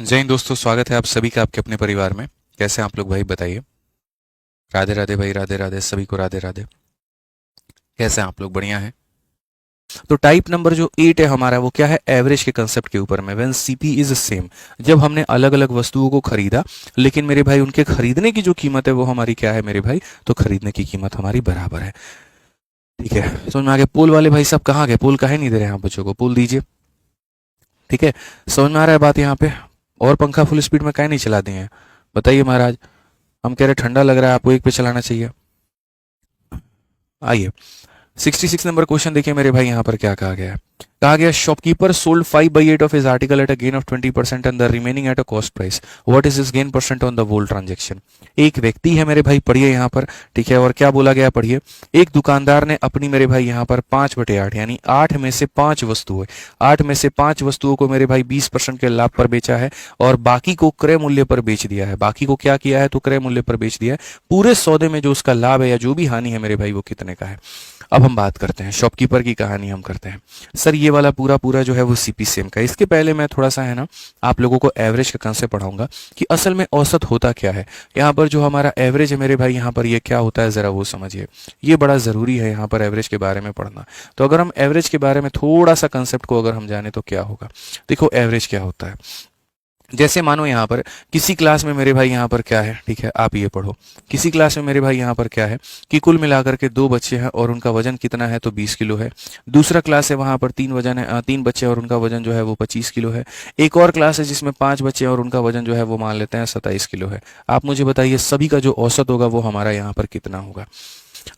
जय हिंद दोस्तों, स्वागत है आप सभी का आपके अपने परिवार में। कैसे हैं आप लोग भाई, बताइए। राधे राधे भाई, राधे राधे सभी को, राधे राधे। कैसे हैं आप लोग, बढ़िया हैं। तो टाइप नंबर जो 8 है हमारा, वो क्या है, एवरेज के कंसेप्ट के ऊपर में। व्हेन सीपी इज सेम, जब हमने अलग अलग वस्तुओं को खरीदा, लेकिन मेरे भाई उनके खरीदने की जो कीमत है वो हमारी क्या है मेरे भाई, तो खरीदने की कीमत हमारी बराबर है। ठीक है, समझ में आ गया। पोल वाले भाई साहब कहाँ गए, पोल काहे नहीं दे रहे हैं आप बच्चों को, पोल दीजिए। ठीक है, समझ में आ रहा है बात यहाँ पे। और पंखा फुल स्पीड में काहे नहीं चला दिए हैं, बताइए महाराज। हम कह रहे ठंडा लग रहा है, आपको एक पे चलाना चाहिए। आइए, 66 नंबर क्वेश्चन देखिए मेरे भाई, यहाँ पर क्या कहा गया है। कहा गया shopkeeper sold 5/8 of his article at a gain of 20% and the remaining at a cost price. What is his gain percent on the whole transaction. एक व्यक्ति है मेरे भाई, पढ़िए यहाँ पर। ठीक है, और क्या बोला गया पढ़िए। एक दुकानदार ने अपनी मेरे भाई यहाँ पर 5/8 यानी 8 में से 5 वस्तुएं, 8 में से 5 वस्तुओं को मेरे भाई 20% के लाभ पर बेचा है, और बाकी को क्रय मूल्य पर बेच दिया है। बाकी को क्या किया है, तो क्रय मूल्य पर बेच दिया है। पूरे सौदे में जो उसका लाभ है या जो भी हानि है मेरे भाई, वो कितने का है। अब हम बात करते हैं शॉपकीपर की कहानी, हम करते हैं। सर ये वाला पूरा पूरा जो है वो सीपी सेम का है। इसके पहले मैं थोड़ा सा है ना आप लोगों को एवरेज का कंसेप्ट पढ़ाऊंगा कि असल में औसत होता क्या है। यहाँ पर जो हमारा एवरेज है मेरे भाई, यहाँ पर ये क्या होता है जरा वो समझिए। ये बड़ा जरूरी है यहाँ पर एवरेज के बारे में पढ़ना। तो अगर हम एवरेज के बारे में थोड़ा सा कंसेप्ट को अगर हम जाने तो क्या होगा। देखो एवरेज क्या होता है। जैसे मानो यहाँ पर किसी क्लास में मेरे भाई यहाँ पर क्या है, ठीक है आप ये पढ़ो। किसी क्लास में मेरे भाई यहाँ पर क्या है कि कुल मिलाकर के 2 बच्चे हैं और उनका वजन कितना है, तो 20 किलो है। दूसरा क्लास है, वहाँ पर 3 वजन है, 3 बच्चे और उनका वजन जो है वो 25 किलो है। एक और क्लास है जिसमें 5 बच्चे और उनका वजन जो है वो मान लेते हैं 27 किलो है। आप मुझे बताइए सभी का जो औसत होगा वो हमारा यहाँ पर कितना होगा।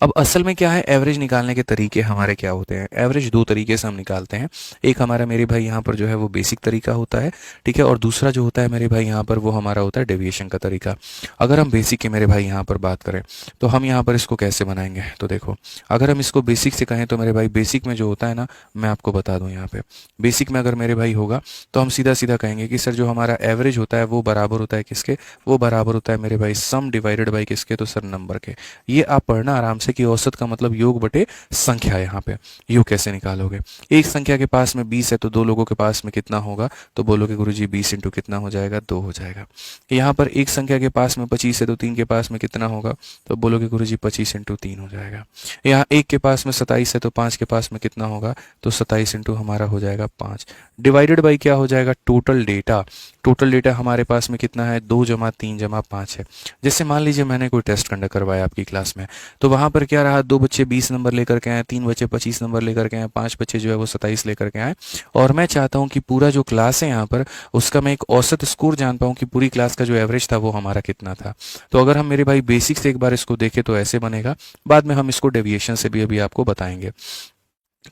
अब असल में क्या है, एवरेज निकालने के तरीके हमारे क्या होते हैं। एवरेज 2 तरीके से हम निकालते हैं। एक हमारा मेरे भाई यहाँ पर जो है वो बेसिक तरीका होता है। ठीक है, और दूसरा जो होता है मेरे भाई यहाँ पर वो हमारा होता है डेविएशन का तरीका। अगर हम बेसिक की मेरे भाई यहाँ पर बात करें तो हम यहाँ पर इसको कैसे बनाएंगे, तो देखो। अगर हम इसको बेसिक से कहें तो मेरे भाई बेसिक में जो होता है ना, मैं आपको बता दूं यहाँ पे। बेसिक में अगर मेरे भाई होगा तो हम सीधा सीधा कहेंगे कि सर जो हमारा एवरेज होता है वो बराबर होता है किसके, वो बराबर होता है मेरे भाई सम डिवाइडेड बाई किसके, तो सर नंबर के। ये आप पढ़ना आराम से कि औसत का मतलब योग बटे संख्या। यहाँ पे योग कैसे निकालोगे। एक संख्या के पास में 20 है तो 2 लोगों के पास में कितना होगा, तो बोलोगे गुरुजी 20 इंटू कितना हो जाएगा, 2 हो जाएगा। यहाँ पर एक संख्या के पास में 25 है तो 3 के पास में कितना होगा, तो बोलोगे गुरुजी 25 इंटू 3 हो जाएगा। यहाँ एक के पास में 27 है तो 5 के पास में कितना होगा, तो 27 इंटू हमारा हो जाएगा 5। डिवाइडेड बाई क्या हो जाएगा, टोटल डेटा। टोटल डेटा हमारे पास में कितना है, 2 + 3 + 5 है। जैसे मान लीजिए मैंने कोई टेस्ट कंडक्ट करवाया आपकी क्लास में, तो वहां पर क्या रहा, 2 बच्चे 20 नंबर लेकर के आए, 3 बच्चे 25 नंबर लेकर के आए, 5 बच्चे जो है वो 27 लेकर के आए। और मैं चाहता हूं कि पूरा जो क्लास है यहाँ पर उसका मैं एक औसत स्कोर जान पाऊं कि पूरी क्लास का जो एवरेज था वो हमारा कितना था। तो अगर हम मेरे भाई बेसिक से एक बार इसको देखें तो ऐसे बनेगा। बाद में हम इसको डेविएशन से भी अभी आपको बताएंगे।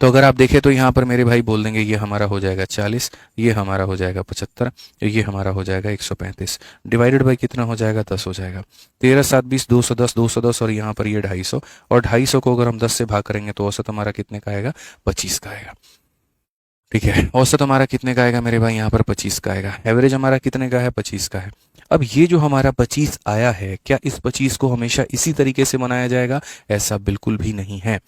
तो अगर आप देखें तो यहाँ पर मेरे भाई बोल देंगे ये हमारा हो जाएगा 40, ये हमारा हो जाएगा 75, ये हमारा हो जाएगा 135। डिवाइडेड बाई कितना हो जाएगा, 10 हो जाएगा। 13 × 7 = 20, 210, 210 और यहाँ पर ये 250। और 250 को अगर हम 10 से भाग करेंगे तो औसत हमारा कितने का आएगा, 25 का आएगा। ठीक है, औसत हमारा कितने का आएगा मेरे भाई, यहाँ पर 25 का आएगा। एवरेज हमारा कितने का है, 25 का है। अब ये जो हमारा 25 आया है, क्या इस 25 को हमेशा इसी तरीके से बनाया जाएगा, ऐसा बिल्कुल भी नहीं है।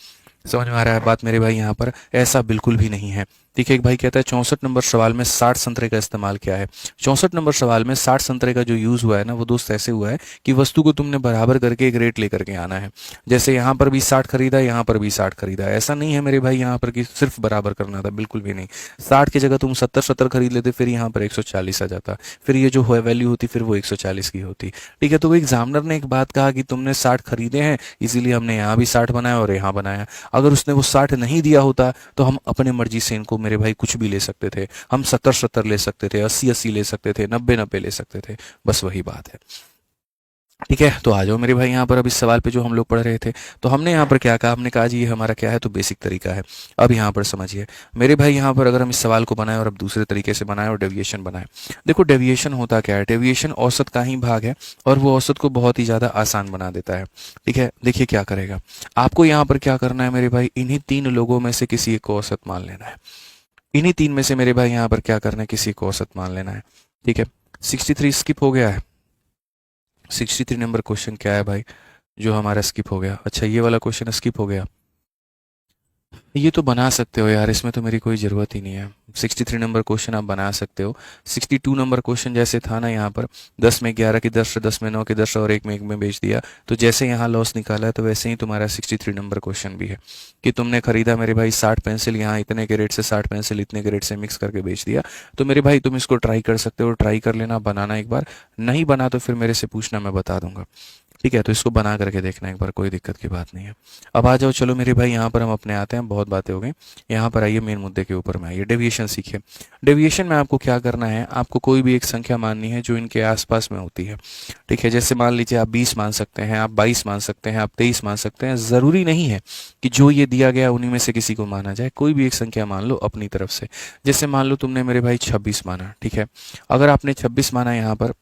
समझ में आ रहा है बात मेरे भाई, यहाँ पर ऐसा बिल्कुल भी नहीं है। ठीक है, एक भाई कहता है 64 नंबर सवाल में 60 संतरे का इस्तेमाल किया है। 64 नंबर सवाल में 60 संतरे का जो यूज हुआ है ना, वो दोस्त ऐसे हुआ है कि वस्तु को तुमने बराबर करके एक रेट लेकर के आना है। जैसे यहाँ पर भी 60 खरीदा, यहाँ पर भी 60 खरीदा, ऐसा नहीं है मेरे भाई यहाँ पर कि सिर्फ बराबर करना था, बिल्कुल भी नहीं। 60 की जगह तुम 70 खरीद लेते, फिर यहाँ पर 140 आ जाता, फिर ये जो वैल्यू होती फिर वो 140 की होती। ठीक है, तो वो एग्जामिनर ने एक बात कहा कि तुमने 60 खरीदे हैं, इसीलिए हमने यहाँ भी 60 बनाया और यहाँ बनाया। अगर उसने वो 60 नहीं दिया होता तो हम अपने मर्जी से इनको मेरे भाई कुछ भी ले सकते थे। हम 70 ले सकते थे, 80 ले सकते थे, 90 ले सकते थे। बस वही बात है। ठीक है, तो आ जाओ मेरे भाई यहाँ पर अब इस सवाल पे जो हम लोग पढ़ रहे थे। तो हमने यहाँ पर क्या कहा, हमने कहा जी ये हमारा क्या है, तो बेसिक तरीका है। अब यहाँ पर समझिए मेरे भाई, यहाँ पर अगर हम इस सवाल को बनाएं और अब दूसरे तरीके से बनाएं और डेविएशन बनाएं। देखो डेविएशन होता क्या है, डेविएशन औसत का ही भाग है और वो औसत को बहुत ही ज्यादा आसान बना देता है। ठीक है, देखिए क्या करेगा। आपको यहाँ पर क्या करना है मेरे भाई, इन्हीं 3 लोगों में से किसी एक को औसत मान लेना है। इन्हीं 3 में से मेरे भाई यहाँ पर क्या करना है, किसी को औसत मान लेना है। ठीक है, 63 स्किप हो गया है। 63 नंबर क्वेश्चन क्या है भाई, जो हमारा स्किप हो गया। अच्छा, ये वाला क्वेश्चन स्किप हो गया। ये तो बना सकते हो यार, इसमें तो मेरी कोई ज़रूरत ही नहीं है। 63 नंबर क्वेश्चन आप बना सकते हो। 62 नंबर क्वेश्चन जैसे था ना यहाँ पर, 10 में 11 की 10, 10 में 9 की 10 और 1 में 1 में बेच दिया, तो जैसे यहाँ लॉस निकाला है तो वैसे ही तुम्हारा 63 नंबर क्वेश्चन भी है कि तुमने खरीदा मेरे भाई 60 पेंसिल, यहाँ इतने के रेट से 60 पेंसिल इतने के रेट से मिक्स करके बेच दिया। तो मेरे भाई तुम इसको ट्राई कर सकते हो, ट्राई कर लेना, बनाना एक बार। नहीं बना तो फिर मेरे से पूछना, मैं बता दूंगा। ठीक है, तो इसको बना करके देखना एक बार, कोई दिक्कत की बात नहीं है। अब आ जाओ, चलो मेरे भाई यहाँ पर हम अपने आते हैं, बहुत बातें हो गई। यहाँ पर आइए, मेन मुद्दे के ऊपर में आइए, डेविएशन सीखिए। डेविएशन में आपको क्या करना है, आपको कोई भी एक संख्या माननी है जो इनके आसपास में होती है। ठीक है, जैसे मान लीजिए आप 20 मान सकते हैं, आप 22 मान सकते हैं, आप 23 मान सकते हैं। ज़रूरी नहीं है कि जो ये दिया गया उन्हीं में से किसी को माना जाए, कोई भी एक संख्या मान लो अपनी तरफ से। जैसे मान लो तुमने मेरे भाई 26 माना, ठीक है। अगर आपने 26 माना यहाँ पर,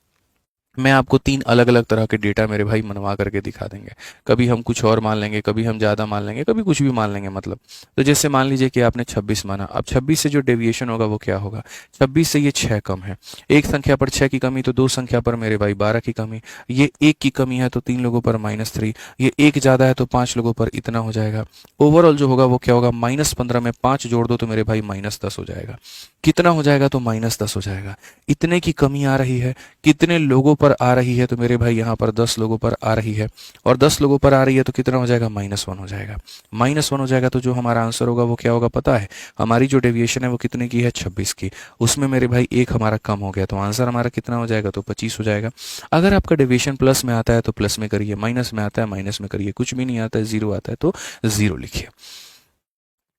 मैं आपको 3 अलग-अलग तरह के डेटा मेरे भाई मनवा करके दिखा देंगे। कभी हम कुछ और मान लेंगे, कभी हम ज़्यादा मान लेंगे, कभी कुछ भी मान लेंगे मतलब। तो जैसे मान लीजिए कि आपने 26 माना, अब 26 से जो डेविएशन होगा वो क्या होगा? 26 से ये 6 कम है। एक संख्या पर 6 की कमी तो 2 संख्या पर मेरे भाई 12 की कमी। ये 1 की कमी है तो 3 लोगों पर -3। ये 1 ज़्यादा है तो 5 लोगों पर इतना हो जाएगा। ओवरऑल जो होगा वो क्या होगा? -15 में 5 जोड़ दो तो मेरे भाई -10 हो जाएगा। कितना हो जाएगा? तो -10 हो जाएगा। इतने की कमी आ रही है, कितने लोगों पर आ रही है? तो मेरे भाई यहाँ पर 10 लोगों पर आ रही है, और 10 लोगों पर आ रही है तो कितना हो जाएगा? -1 हो जाएगा। -1 हो जाएगा तो जो हमारा आंसर होगा वो क्या होगा पता है? हमारी जो डेविएशन है वो कितने की है? 26 की। उसमें मेरे भाई एक हमारा कम हो गया, तो आंसर हमारा कितना हो जाएगा? तो 25 हो जाएगा। अगर आपका डेविएशन प्लस में आता है तो प्लस में करिए, माइनस में आता है माइनस में करिए, कुछ भी नहीं आता है, जीरो आता है तो जीरो लिखिए।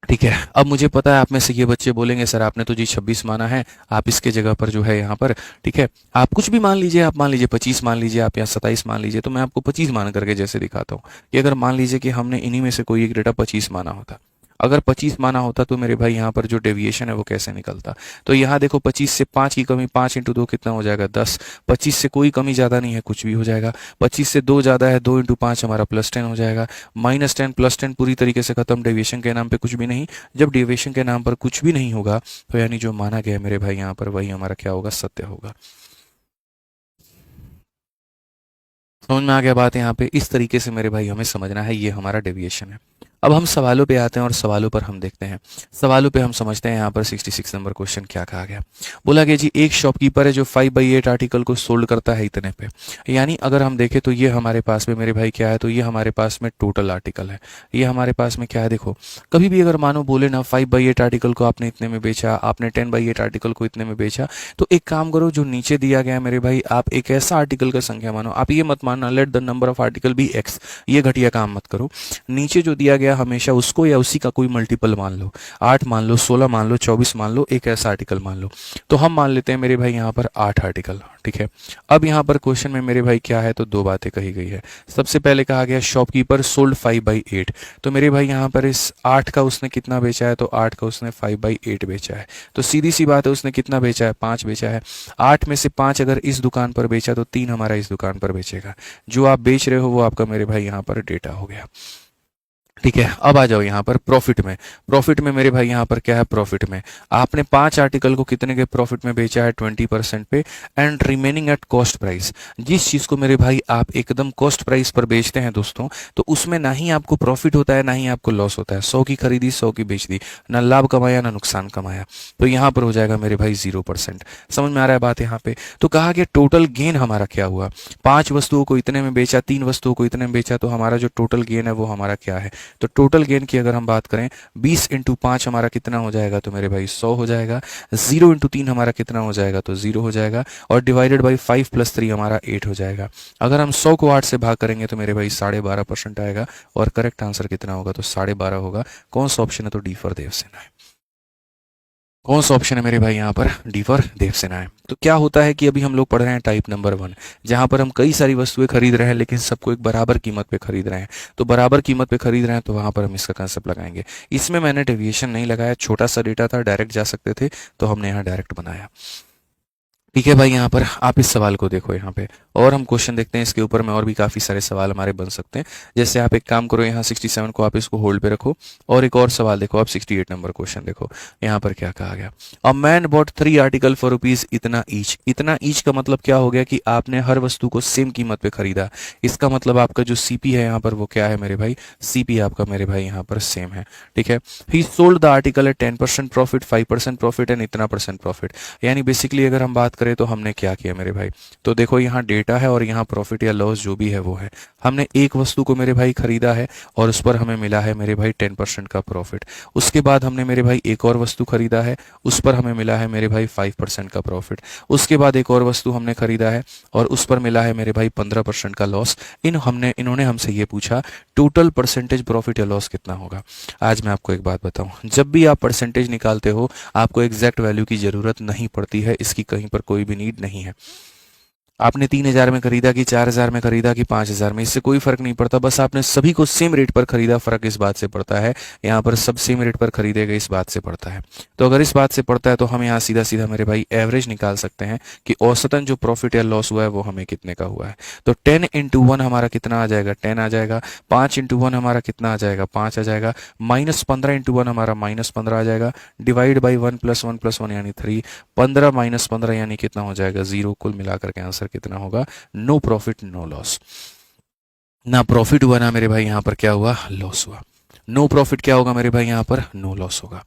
ठीक है, अब मुझे पता है आप में से ये बच्चे बोलेंगे सर आपने तो जी 26 माना है, आप इसके जगह पर जो है यहाँ पर, ठीक है, आप कुछ भी मान लीजिए, आप मान लीजिए 25 मान लीजिए, आप यहाँ 27 मान लीजिए। तो मैं आपको 25 मान करके जैसे दिखाता हूँ कि अगर मान लीजिए कि हमने इन्हीं में से कोई एक डेटा 25 माना होता, अगर 25 माना होता तो मेरे भाई यहाँ पर जो डेविएशन है वो कैसे निकलता? तो यहाँ देखो, 25 से 5 की कमी, 5 इंटू 2 कितना हो जाएगा? 10। 25 से कोई कमी ज़्यादा नहीं है, कुछ भी हो जाएगा। 25 से 2 ज़्यादा है, 2 इंटू 5 हमारा +10 हो जाएगा। -10 +10 पूरी तरीके से खत्म, डेविएशन के नाम पे कुछ भी नहीं। जब डेविएशन के नाम पर कुछ भी नहीं होगा तो यानी जो माना गया मेरे भाई यहाँ पर वही हमारा क्या होगा? सत्य होगा। समझ में आ गया बात यहाँ पे? इस तरीके से मेरे भाई हमें समझना है, ये हमारा डेविएशन है। अब हम सवालों पे आते हैं और सवालों पर हम देखते हैं। सवालों पे हम समझते हैं यहाँ पर 66 नंबर क्वेश्चन क्या कहा गया। बोला गया जी, एक शॉपकीपर है जो 5/8 आर्टिकल को सोल्ड करता है इतने पे। यानी अगर हम देखें तो ये हमारे पास में मेरे भाई क्या है? तो ये हमारे पास में टोटल आर्टिकल है। ये हमारे पास में क्या है? देखो, कभी भी अगर मानो बोले ना 5/8 आर्टिकल को आपने इतने में बेचा, आपने 10/8 आर्टिकल को इतने में बेचा, तो एक काम करो, जो नीचे दिया गया है मेरे भाई, आप एक ऐसा आर्टिकल का संख्या मानो, आप ये मत मानना let the number of article be X, ये घटिया काम मत करो। नीचे जो दिया गया हमेशा उसको या उसी का कोई मल्टीपल मान लो, 8 मान लो, 16 मान लो, 24 मान लो, एक ऐसा आर्टिकल मान लो। तो हम मान लेते हैं मेरे भाई यहाँ पर 8 आर्टिकल, ठीक है। अब यहाँ पर क्वेश्चन में मेरे भाई क्या है? तो दो बातें कही गई है। सबसे पहले कहा गया शॉपकीपर सोल्ड 5/8। तो मेरे भाई यहाँ पर इस 8 का उसने कितना बेचा है? तो 8 का उसने 5/8 बेचा है। तो सीधी सी बात है, उसने कितना बेचा है? 5 बेचा है। 8 में से 5 अगर इस दुकान पर बेचा तो 3 हमारा इस दुकान पर बेचेगा। जो आप बेच रहे हो वो आपका मेरे भाई यहाँ पर डेटा हो गया। ठीक है, अब आ जाओ यहाँ पर प्रॉफिट में। प्रॉफिट में मेरे भाई यहाँ पर क्या है? प्रॉफिट में आपने 5 आर्टिकल को कितने के प्रॉफिट में बेचा है? 20% पे, and remaining eight cost price. जिस चीज़ को मेरे भाई आप एकदम कॉस्ट प्राइस पर बेचते हैं दोस्तों, तो उसमें ना ही आपको प्रॉफिट होता है ना ही आपको लॉस होता है। 100 की खरीदी, 100 की बेच दी, ना लाभ कमाया ना नुकसान कमाया, तो यहाँ पर हो जाएगा मेरे भाई 0%। समझ में आ रहा है बात यहाँ पे? तो कहा गया टोटल गेन हमारा क्या हुआ? 5 वस्तुओं को इतने में बेचा, 3 वस्तुओं को इतने में बेचा, तो हमारा जो टोटल गेन है वो हमारा क्या है? तो टोटल गेन की अगर हम बात करें, 20 इंटू 5 हमारा कितना हो जाएगा? तो मेरे भाई 100 हो जाएगा। 0 इंटू 3 हमारा कितना हो जाएगा? तो 0 हो जाएगा। और डिवाइडेड बाई 5 + 3 हमारा 8 हो जाएगा। अगर हम 100 को 8 से भाग करेंगे तो मेरे भाई 12.5% आएगा। और करेक्ट आंसर कितना होगा? तो 12.5 होगा। कौन सा ऑप्शन है? तो डी फॉर देवसेना है। कौन सा ऑप्शन है मेरे भाई यहाँ पर? डी फॉर देवसेना है। तो क्या होता है कि अभी हम लोग पढ़ रहे हैं टाइप नंबर 1, जहाँ पर हम कई सारी वस्तुएं खरीद रहे हैं लेकिन सबको एक बराबर कीमत पे खरीद रहे हैं। तो बराबर कीमत पे खरीद रहे हैं तो वहां पर हम इसका कंसेप्ट लगाएंगे। इसमें मैंने डेविएशन नहीं लगाया, छोटा सा डेटा था, डायरेक्ट जा सकते थे, तो हमने यहाँ डायरेक्ट बनाया। ठीक है भाई, यहाँ पर आप इस सवाल को देखो यहाँ पे, और हम क्वेश्चन देखते हैं इसके ऊपर में, और भी काफ़ी सारे सवाल हमारे बन सकते हैं। जैसे आप एक काम करो, यहाँ 67 को आप इसको होल्ड पे रखो, और एक और सवाल देखो आप, 68 नंबर क्वेश्चन देखो यहाँ पर क्या कहा गया। A man bot 3 article for rupees इतना ईच। इतना ईच का मतलब क्या हो गया कि आपने हर वस्तु को सेम कीमत पे खरीदा। इसका मतलब आपका जो सीपी है यहाँ पर वो क्या है मेरे भाई, सीपी आपका मेरे भाई यहाँ पर सेम है। ठीक है, he sold the article at 10% profit, 5% profit and इतना परसेंट प्रॉफिट। यानी बेसिकली अगर हम बात करें तो हमने क्या किया मेरे भाई, तो देखो यहाँ डेटा है और यहाँ प्रॉफिट या लॉस जो भी है वो है। हमने एक वस्तु को मेरे भाई खरीदा है और उस पर हमें मिला है मेरे भाई 10% का प्रॉफिट। उसके बाद हमने मेरे भाई एक और वस्तु खरीदा है, उस पर हमें मिला है मेरे भाई 5% का प्रॉफिट। उसके बाद एक और वस्तु हमने खरीदा है और उस पर मिला है मेरे भाई 15% का लॉस। इन्होंने हमसे ये पूछा टोटल परसेंटेज प्रॉफिट या लॉस कितना होगा। आज मैं आपको एक बात बताऊं, जब भी आप परसेंटेज निकालते हो आपको एग्जैक्ट वैल्यू की जरूरत नहीं पड़ती है, इसकी कहीं पर कोई भी नीड नहीं है। आपने 3000 में खरीदा कि 4000 में खरीदा कि 5000 में, इससे कोई फर्क नहीं पड़ता, बस आपने सभी को सेम रेट पर खरीदा। फर्क इस बात से पड़ता है, यहाँ पर सब सेम रेट पर खरीदे गए, इस बात से पड़ता है। तो अगर इस बात से पड़ता है तो हम यहाँ सीधा सीधा मेरे भाई एवरेज निकाल सकते हैं कि औसतन जो प्रॉफिट या लॉस हुआ है वो हमें कितने का हुआ है। तो 10 इंटू 1 हमारा कितना आ जाएगा, 10 आ जाएगा। 5 इंटू 1 हमारा कितना आ जाएगा, 5 आ जाएगा। माइनस 15 इंटू 1 हमारा -15 आ जाएगा। डिवाइड बाई 1 + 1 + 1 यानी 3। 15 - 15 यानी कितना हो जाएगा, 0। कुल मिलाकर के आंसर कितना होगा, नो प्रॉफिट नो लॉस। ना प्रॉफिट हुआ ना मेरे भाई यहाँ पर क्या हुआ, लॉस हुआ। नो प्रॉफिट क्या होगा मेरे भाई, यहाँ पर नो लॉस होगा।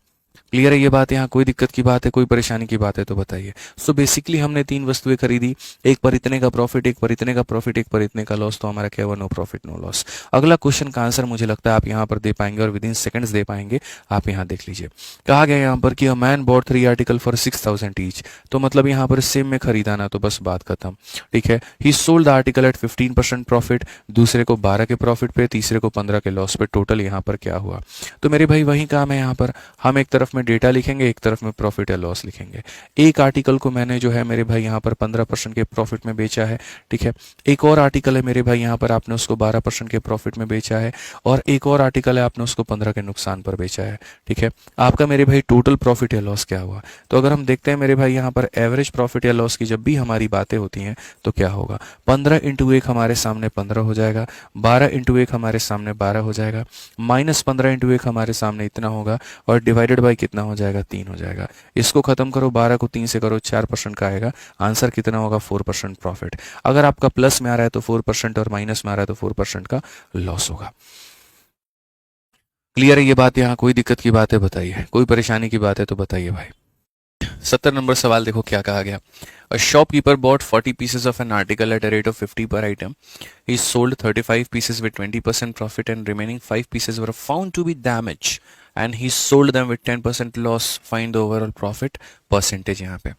क्लियर है ये बात, यहाँ कोई दिक्कत की बात है, कोई परेशानी की बात है तो बताइए। सो बेसिकली हमने 3 वस्तुएं खरीदी, एक पर इतने का प्रॉफिट, एक पर इतने का प्रॉफिट, एक पर इतने का लॉस, तो हमारा क्या हुआ, नो प्रॉफिट नो लॉस। अगला क्वेश्चन का आंसर मुझे लगता है आप यहाँ पर दे पाएंगे और विद इन सेकंड्स दे पाएंगे। आप यहाँ देख लीजिए, कहा गया यहाँ पर कि a man bot 3 article for 6000 each. तो मतलब यहाँ पर सेम में खरीदा ना, तो बस बात खत्म। ठीक है, he sold the article at 15% profit, दूसरे को 12 के प्रॉफिट पे, तीसरे को 15 के लॉस पे। टोटल यहाँ पर क्या हुआ, तो मेरे भाई वही काम है यहाँ पर, हम एक तरफ में डेटा लिखेंगे, एक तरफ में प्रॉफिट या लॉस लिखेंगे। एक आर्टिकल को मैंने जो है मेरे भाई यहाँ पर 15% के प्रॉफिट में बेचा है। ठीक है, एक और आर्टिकल है मेरे भाई यहाँ पर आपने उसको 12% के प्रॉफिट में बेचा है, और एक और आर्टिकल है आपने उसको 15 के नुकसान पर बेचा है। ठीक है, आपका मेरे भाई टोटल प्रॉफिट या लॉस क्या हुआ। तो अगर हम देखते हैं मेरे भाई यहाँ पर एवरेज प्रॉफिट या लॉस की जब भी हमारी बातें होती हैं तो क्या होगा, 15 इंटू 1 हमारे सामने 15 हो जाएगा, 12 इंटू 1 हमारे सामने 12 हो जाएगा, -15 इंटू 1 हमारे सामने इतना होगा, और डिवाइडेड बाई कितना हो जाएगा, 3 हो जाएगा। इसको खत्म करो, 12 को 3 से करो, 4% का आएगा। आंसर कितना होगा, 4% प्रॉफिट। अगर आपका प्लस में आ रहा है तो 4% और माइनस में आ रहा है तो 4% का लॉस होगा। क्लियर है ये बात, यहाँ कोई दिक्कत की बात है बताइए, कोई परेशानी की बात है तो बताइए भाई। 70 नंबर सवाल देखो क्या कहा गया। A shopkeeper bot 40 pieces of an article at a rate of 50 per item. He sold 35 pieces with 20% profit and remaining 5 pieces were found to be damaged and he sold them with 10% loss. Find the overall profit percentage। यहाँ पे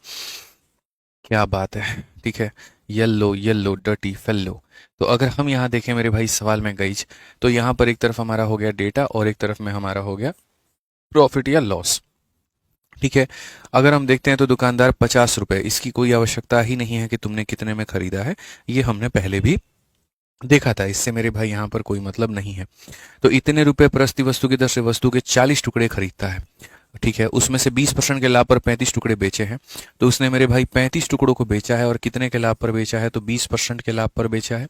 क्या बात है, ठीक है, yellow yellow dirty fellow. तो अगर हम यहाँ देखें मेरे भाई सवाल में गईज, तो यहाँ पर एक तरफ हमारा हो गया डेटा और एक तरफ में हमारा हो गया प्रॉफिट या लॉस। ठीक है, अगर हम देखते हैं तो दुकानदार 50 रुपए, इसकी कोई आवश्यकता ही नहीं है कि तुमने कितने में खरीदा है, ये हमने पहले भी देखा था, इससे मेरे भाई यहाँ पर कोई मतलब नहीं है। तो इतने रुपए प्रति वस्तु की दर से वस्तु के 40 टुकड़े खरीदता है। ठीक है, उसमें से 20% के लाभ पर 35 टुकड़े बेचे हैं, तो उसने मेरे भाई 35 टुकड़ों को बेचा है, और कितने के लाभ पर बेचा है, तो 20% के लाभ पर बेचा है।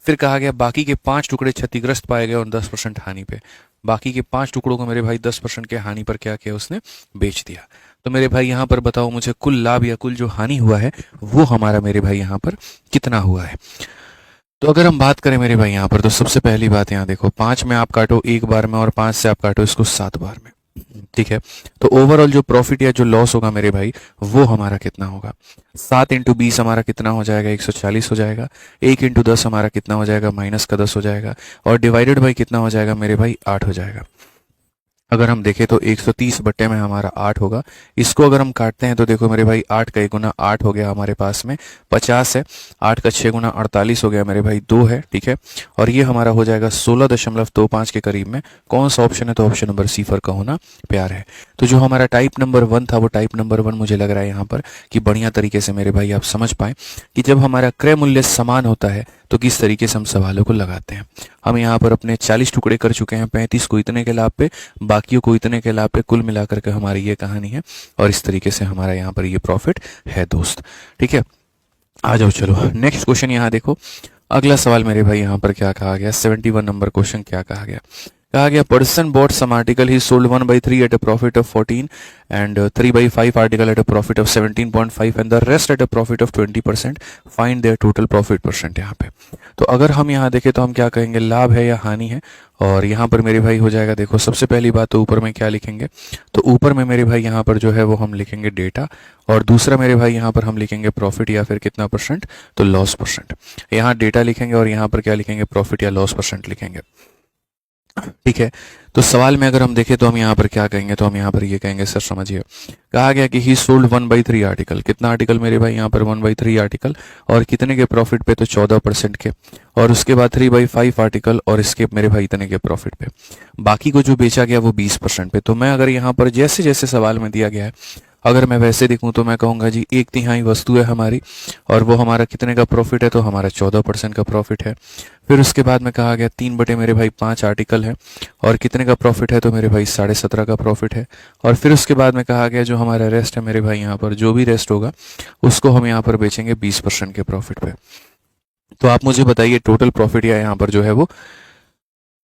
फिर कहा गया बाकी के 5 टुकड़े क्षतिग्रस्त पाए गए और 10% हानि पे। बाकी के 5 टुकड़ों को मेरे भाई 10% के हानि पर क्या किया, उसने बेच दिया। तो मेरे भाई यहाँ पर बताओ मुझे कुल लाभ या कुल जो हानि हुआ है वो हमारा मेरे भाई यहाँ पर कितना हुआ है। तो अगर हम बात करें मेरे भाई यहाँ पर, तो सबसे पहली बात यहाँ देखो, 5 में आप काटो एक बार में और 5 से आप काटो इसको 7 बार में। ठीक है, तो ओवरऑल जो प्रॉफिट या जो लॉस होगा मेरे भाई वो हमारा कितना होगा, 7 इंटू 20 हमारा कितना हो जाएगा, 140 हो जाएगा। 1 इंटू 10 हमारा कितना हो जाएगा, -10 हो जाएगा, और डिवाइडेड बाई कितना हो जाएगा मेरे भाई, 8 हो जाएगा। अगर हम देखें तो 130 बट्टे में हमारा 8 होगा। इसको अगर हम काटते हैं तो देखो मेरे भाई 8 का 1 गुना 8 हो गया हमारे पास में 50 है, 8 का 6 गुना 48 हो गया मेरे भाई 2 है। ठीक है, और ये हमारा हो जाएगा 16.25 के करीब में। कौन सा ऑप्शन है, तो ऑप्शन नंबर सी फर का होना प्यार है। तो जो हमारा टाइप नंबर 1 था वो टाइप नंबर 1 मुझे लग रहा है यहाँ पर कि बढ़िया तरीके से मेरे भाई आप समझ पाए कि जब हमारा क्रय मूल्य समान होता है तो किस तरीके से हम सवालों को लगाते हैं। हम यहाँ पर अपने 40 टुकड़े कर चुके हैं, 35 को इतने के लाभ पे, बाकियों को इतने के लाभ पे, कुल मिलाकर के हमारी ये कहानी है और इस तरीके से हमारा यहाँ पर ये प्रॉफिट है दोस्त। ठीक है, आ जाओ चलो नेक्स्ट क्वेश्चन यहाँ देखो। अगला सवाल मेरे भाई यहाँ पर क्या कहा गया, 71 नंबर क्वेश्चन क्या कहा गया। कहा गया person bought some article he sold 1/3 at a profit of 14 and 3/5 article at a profit of 17.5 and the rest at a profit of 20%, find their total profit percent. यहाँ पे तो अगर हम यहाँ देखें तो हम क्या कहेंगे, लाभ है या हानि है। और यहाँ पर मेरे भाई हो जाएगा, देखो सबसे पहली बात तो ऊपर में क्या लिखेंगे, तो ऊपर में मेरे भाई यहाँ पर जो है वो हम लिखेंगे डेटा, और दूसरा मेरे भाई यहाँ पर हम लिखेंगे प्रॉफिट या फिर कितना परसेंट, तो लॉस परसेंट। यहाँ डेटा लिखेंगे और यहाँ पर क्या लिखेंगे, प्रॉफिट या लॉस परसेंट लिखेंगे। ठीक है, तो सवाल में अगर हम देखें तो हम यहाँ पर क्या कहेंगे, तो हम यहाँ पर ये कहेंगे, सर समझिए, कहा गया कि ही सोल्ड 1/3 आर्टिकल, कितना आर्टिकल मेरे भाई यहाँ पर 1/3 आर्टिकल, और कितने के प्रॉफिट पे, तो 14% के, और उसके बाद 3/5 आर्टिकल और इसके मेरे भाई इतने के प्रॉफिट पे, बाकी को जो बेचा गया वो 20% पे। तो मैं अगर यहाँ पर जैसे जैसे सवाल में दिया गया है, अगर मैं वैसे देखूं तो मैं कहूंगा जी 1/3 वस्तु है हमारी, और वो हमारा कितने का प्रॉफिट है, तो हमारा 14% का प्रॉफिट है। फिर उसके बाद में कहा गया 3 बटे मेरे भाई 5 आर्टिकल है, और कितने का प्रॉफिट है, तो मेरे भाई 17.5 का प्रॉफिट है। और फिर उसके बाद में कहा गया जो हमारा रेस्ट है मेरे भाई यहाँ पर, जो भी रेस्ट होगा उसको हम यहाँ पर बेचेंगे 20% के प्रॉफिट पे। तो आप मुझे बताइए टोटल प्रॉफिट या यहाँ पर जो है वो,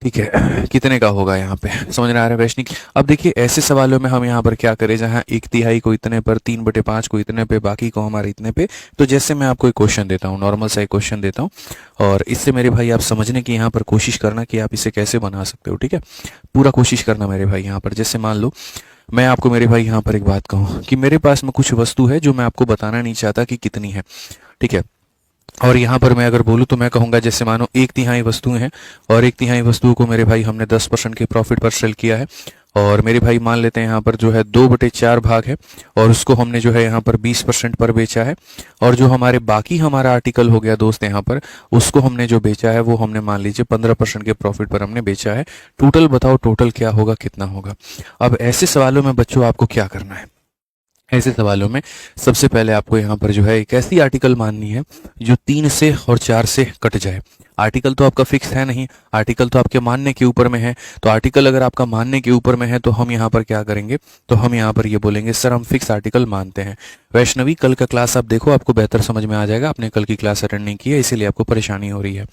ठीक है, कितने का होगा यहाँ पे, समझ में आ रहा है वैष्णिक। अब देखिए ऐसे सवालों में हम यहाँ पर क्या करें, जहाँ 1/3 को इतने पर, 3/5 को इतने पे, बाकी को हमारे इतने पे। तो जैसे मैं आपको एक क्वेश्चन देता हूँ, नॉर्मल सा एक क्वेश्चन देता हूँ, और इससे मेरे भाई आप समझने की यहाँ पर कोशिश करना कि आप इसे कैसे बना सकते हो। ठीक है, पूरा कोशिश करना मेरे भाई यहाँ पर। जैसे मान लो मैं आपको मेरे भाई यहाँ पर एक बात कहूँ कि मेरे पास में कुछ वस्तु है जो मैं आपको बताना नहीं चाहता कि कितनी है। ठीक है, और यहाँ पर मैं अगर बोलूँ तो मैं कहूँगा जैसे मानो 1/3 वस्तुएं हैं, और 1/3 वस्तुओं को मेरे भाई हमने 10% के प्रॉफिट पर सेल किया है, और मेरे भाई मान लेते हैं यहाँ पर जो है 2/4 भाग है, और उसको हमने जो है यहाँ पर 20% पर बेचा है, और जो हमारे बाकी हमारा आर्टिकल हो गया दोस्त यहाँ पर, उसको हमने जो बेचा है वो हमने मान लीजिए 15% के प्रॉफिट पर हमने बेचा है। टोटल बताओ, टोटल क्या होगा, कितना होगा। अब ऐसे सवालों में बच्चों आपको क्या करना है, ऐसे सवालों में सबसे पहले आपको यहाँ पर जो है एक ऐसी आर्टिकल माननी है जो 3 से और 4 से कट जाए। आर्टिकल तो आपका फिक्स है नहीं, आर्टिकल तो आपके मानने के ऊपर में है। तो आर्टिकल अगर आपका मानने के ऊपर में है तो हम यहाँ पर क्या करेंगे, तो हम यहाँ पर ये बोलेंगे सर हम फिक्स आर्टिकल मानते हैं। वैष्णवी कल का क्लास आप देखो, आपको बेहतर समझ में आ जाएगा, आपने कल की क्लास अटेंड नहीं की है इसीलिए आपको परेशानी हो रही है।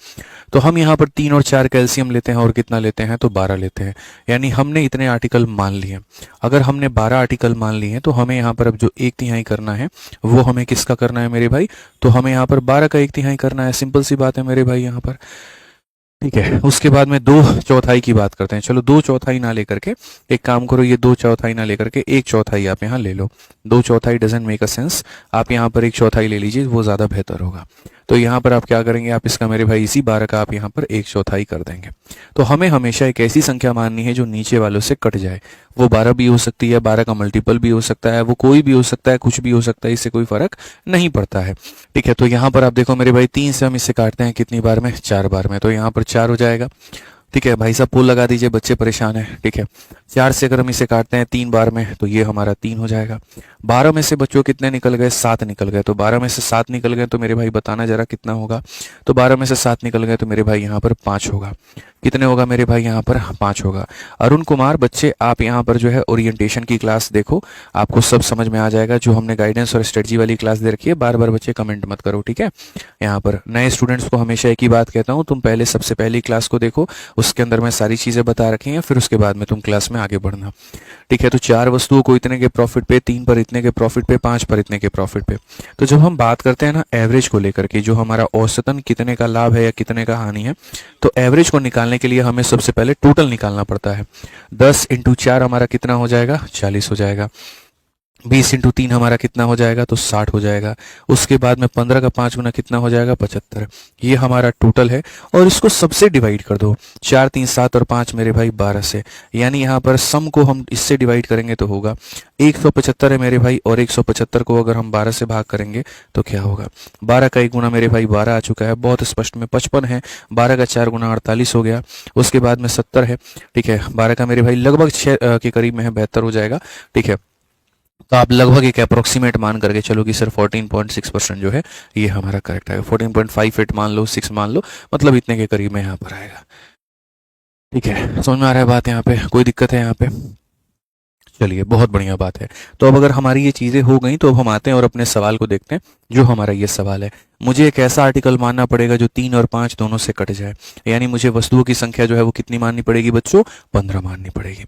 तो हम यहाँ पर 3 और 4 कैल्शियम लेते हैं, और कितना लेते हैं, तो 12 लेते हैं। यानी हमने इतने आर्टिकल मान लिए। अगर हमने 12 आर्टिकल मान लिए हैं तो हमें यहाँ पर अब जो 1/3 करना है वो हमें किसका करना है मेरे भाई, तो हमें यहाँ पर 12 का 1/3 करना है। सिंपल सी बात है मेरे भाई यहाँ पर। ठीक है, उसके बाद में 2/4 की बात करते हैं। चलो 2/4 ना लेकर के एक काम करो, ये 2/4 ना लेकर के 1/4 आप यहाँ ले लो। 2/4 डजंट मेक अ सेंस, आप यहाँ पर 1/4 ले लीजिए, वो ज्यादा बेहतर होगा। तो यहाँ पर आप क्या करेंगे, आप इसका मेरे भाई इसी 12 का आप यहाँ पर 1/4 कर देंगे। तो हमें हमेशा एक ऐसी संख्या माननी है जो नीचे वालों से कट जाए। वो 12 भी हो सकती है, 12 का मल्टीपल भी हो सकता है, वो कोई भी हो सकता है, कुछ भी हो सकता है, इससे कोई फर्क नहीं पड़ता है। ठीक है, तो यहाँ पर आप देखो मेरे भाई 3 से हम इसे काटते हैं कितनी बार में, 4 बार में, तो यहाँ पर 4 हो जाएगा। ठीक है भाई साहब, पोल लगा दीजिए, बच्चे परेशान हैं। ठीक है, 4 से अगर हम इसे काटते हैं 3 बार में तो ये हमारा 3 हो जाएगा। 12 में से बच्चों कितने निकल गए, 7 निकल गए। तो 12 में से 7 निकल गए तो मेरे भाई बताना जरा कितना होगा, तो 12 में से 7 निकल गए तो मेरे भाई यहाँ पर 5 होगा। कितने होगा मेरे भाई यहाँ पर, 5 होगा। अरुण कुमार बच्चे आप यहाँ पर जो है ओरिएंटेशन की क्लास देखो, आपको सब समझ में आ जाएगा। जो हमने गाइडेंस और स्ट्रेटजी वाली क्लास दे रखी है, बार बार बच्चे कमेंट मत करो। ठीक है, यहाँ पर नए स्टूडेंट्स को हमेशा एक ही बात कहता हूँ, तुम पहले सबसे पहली क्लास को देखो, उसके अंदर मैं सारी चीजें बता रखी हैं, फिर उसके बाद में तुम क्लास में आगे बढ़ना। ठीक है, तो 4 वस्तुओं को इतने के प्रॉफिट पे, 3 पर इतने के प्रॉफिट पे, 5 पर इतने के प्रॉफिट पे। तो जब हम बात करते हैं ना एवरेज को लेकर के, जो हमारा औसतन कितने का लाभ है या कितने का हानि है, तो एवरेज को निकालने के लिए हमें सबसे पहले टोटल निकालना पड़ता है। 10 × 4 हमारा कितना हो जाएगा, 40 हो जाएगा। 20 × 3 हमारा कितना हो जाएगा, तो 60 हो जाएगा। उसके बाद में 15 का 5 गुना कितना हो जाएगा, 75। ये हमारा टोटल है, और इसको सबसे डिवाइड कर दो। 4 3 7 और 5 मेरे भाई 12 से, यानी यहाँ पर सम को हम इससे डिवाइड करेंगे तो होगा 175 है मेरे भाई, और 175 को अगर हम 12 से भाग करेंगे तो क्या होगा, 12 का 1 गुना मेरे भाई 12 आ चुका है, बहुत स्पष्ट में 55 है। 12 का 4 गुना 48 हो गया। उसके बाद में 70 है। ठीक है, 12 का मेरे भाई लगभग 6 के करीब में है, 72 हो जाएगा। ठीक है, तो आप लगभग एक अप्रोक्सीमेट मान करके चलो कि सर 14.6% जो है ये हमारा करेक्ट आएगा। 14.58 मान लो, 6 मान लो, मतलब इतने के करीब में यहाँ पर आएगा। ठीक है, समझ में आ रहा है बात? यहाँ पे कोई दिक्कत है यहाँ पे? चलिए, बहुत बढ़िया बात है। तो अब अगर हमारी ये चीज़ें हो गई तो अब हम आते हैं और अपने सवाल को देखते हैं। जो हमारा ये सवाल है, मुझे एक ऐसा आर्टिकल मानना पड़ेगा जो 3 और 5 दोनों से कट जाए। यानी मुझे वस्तुओं की संख्या जो है वो कितनी माननी पड़ेगी बच्चों? 15 माननी पड़ेगी।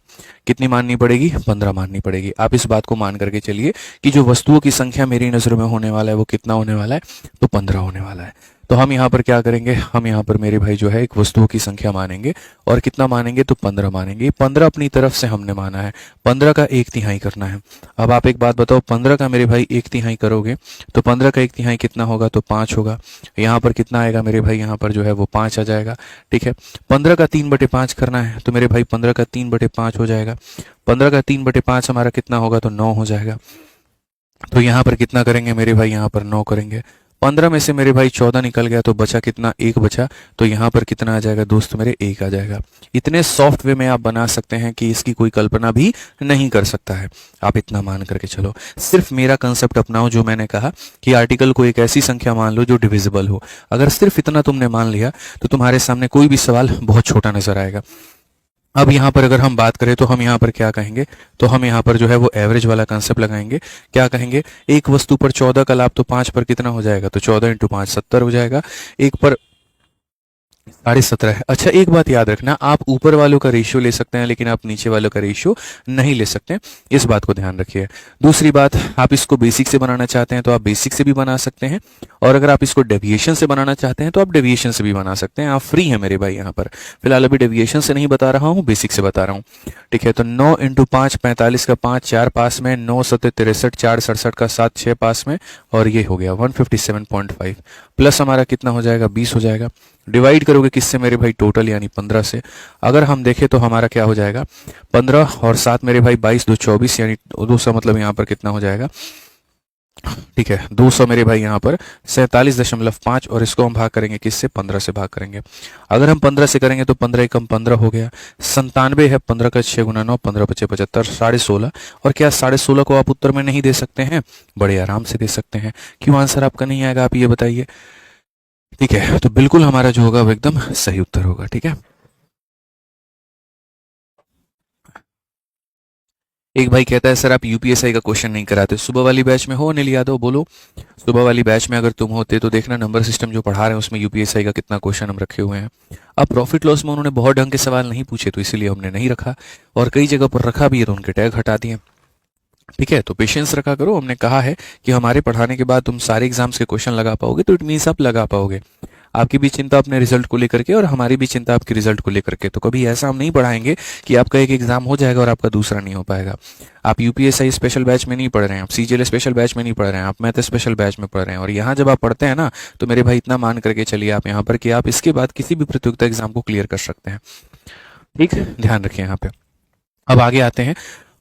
कितनी माननी पड़ेगी? 15 माननी पड़ेगी। आप इस बात को मान करके चलिए कि जो वस्तुओं की संख्या मेरी नज़रों में होने वाला है वो कितना होने वाला है? तो 15 होने वाला है। तो हम यहाँ पर क्या करेंगे? हम यहाँ पर मेरे भाई जो है एक वस्तुओं की संख्या मानेंगे। और कितना मानेंगे? तो 15 मानेंगे। 15 अपनी तरफ से हमने माना है, 15 का 1/3 करना है। अब आप एक बात बताओ, 15 का मेरे भाई 1/3 करोगे तो 15 का 1/3 कितना होगा? तो 5 होगा। यहाँ पर कितना आएगा मेरे भाई? यहाँ पर जो है वो 5 आ जाएगा। ठीक है, 15 का 3/5 करना है तो मेरे भाई 15 का 3/5 हो जाएगा। 15 का 3/5 हमारा कितना होगा? तो 9 हो जाएगा। तो यहाँ पर कितना करेंगे मेरे भाई? यहाँ पर 9 करेंगे। 15 में से मेरे भाई 14 निकल गया तो बचा कितना? 1 बचा। तो यहाँ पर कितना आ जाएगा दोस्त मेरे? 1 आ जाएगा। इतने सॉफ्ट वे में आप बना सकते हैं कि इसकी कोई कल्पना भी नहीं कर सकता है। आप इतना मान करके चलो, सिर्फ मेरा कंसेप्ट अपनाओ जो मैंने कहा कि आर्टिकल को एक ऐसी संख्या मान लो जो डिविजिबल हो। अगर सिर्फ इतना तुमने मान लिया तो तुम्हारे सामने कोई भी सवाल बहुत छोटा नजर आएगा। अब यहाँ पर अगर हम बात करें तो हम यहाँ पर क्या कहेंगे? तो हम यहाँ पर जो है वो एवरेज वाला कंसेप्ट लगाएंगे। क्या कहेंगे? एक वस्तु पर 14 का लाभ तो 5 पर कितना हो जाएगा? तो 14 × 5 70 हो जाएगा। एक पर 17.5 है। अच्छा, एक बात याद रखना, आप ऊपर वालों का रेशियो ले सकते हैं लेकिन आप नीचे वालों का रेशियो नहीं ले सकते। इस बात को ध्यान रखिए। दूसरी बात, आप इसको बेसिक से बनाना चाहते हैं तो आप बेसिक से भी बना सकते हैं, और अगर आप इसको डेविएशन से बनाना चाहते हैं तो आप डेविएशन से भी बना सकते हैं। आप फ्री हैं मेरे भाई यहाँ पर। फिलहाल अभी डेविएशन से नहीं बता रहा हूँ, बेसिक से बता रहा हूँ। ठीक है, तो 9 × 5 45 का 5 4 पास में, 9 7 63 4 67 का 7 6 पास में, और ये हो गया 157.5 प्लस हमारा कितना हो जाएगा? 20 हो जाएगा। डिवाइड करोगे किससे मेरे भाई? टोटल यानी 15 से। अगर हम देखें तो हमारा क्या हो जाएगा? 15 और 7 मेरे भाई 22 2 24, यानी 200, मतलब यहाँ पर कितना हो जाएगा? ठीक है, 200 मेरे भाई यहाँ पर 47.5, और इसको हम भाग करेंगे किससे? 15 से भाग करेंगे। अगर हम 15 से करेंगे तो 15 एकम 15 हो गया। 97 है, 15 का 6 × 9, 15 × 5 75, 16.5। और क्या 16.5 को आप उत्तर में नहीं दे सकते हैं? बड़े आराम से दे सकते हैं। क्यों आंसर आपका नहीं आएगा, आप ये बताइए। ठीक है, तो बिल्कुल हमारा जो होगा वो एकदम सही उत्तर होगा। ठीक है, एक भाई कहता है सर आप यूपीएसआई का क्वेश्चन नहीं कराते, सुबह वाली बैच में हो? अनिल यादव बोलो। सुबह वाली बैच में अगर तुम होते तो देखना नंबर सिस्टम जो पढ़ा रहे हैं उसमें यूपीएसआई का कितना क्वेश्चन हम रखे हुए हैं। अब प्रॉफिट लॉस में उन्होंने बहुत ढंग के सवाल नहीं पूछे तो इसीलिए हमने नहीं रखा, और कई जगह पर रखा भी है तो उनके टैग हटा दिए। ठीक है, तो पेशेंस रखा करो। हमने कहा है कि हमारे पढ़ाने के बाद तुम सारे एग्जाम्स के क्वेश्चन लगा पाओगे तो इट मीन्स आप लगा पाओगे। आपकी भी चिंता अपने रिजल्ट को लेकर के और हमारी भी चिंता आपके रिजल्ट को लेकर के। तो कभी ऐसा हम नहीं पढ़ाएंगे कि आपका एक एग्जाम हो जाएगा और आपका दूसरा नहीं हो पाएगा। आप यूपीएसआई स्पेशल बैच में नहीं पढ़ रहे हैं, आप सीजीएल स्पेशल बैच में नहीं पढ़ रहे हैं, आप मैथ स्पेशल बैच में पढ़ रहे हैं। और यहाँ जब आप पढ़ते हैं ना तो मेरे भाई इतना मान करके चलिए आप यहाँ पर कि आप इसके बाद किसी भी प्रतियोगिता एग्जाम को क्लियर कर सकते हैं। ठीक, ध्यान रखिए यहाँ पे। अब आगे आते हैं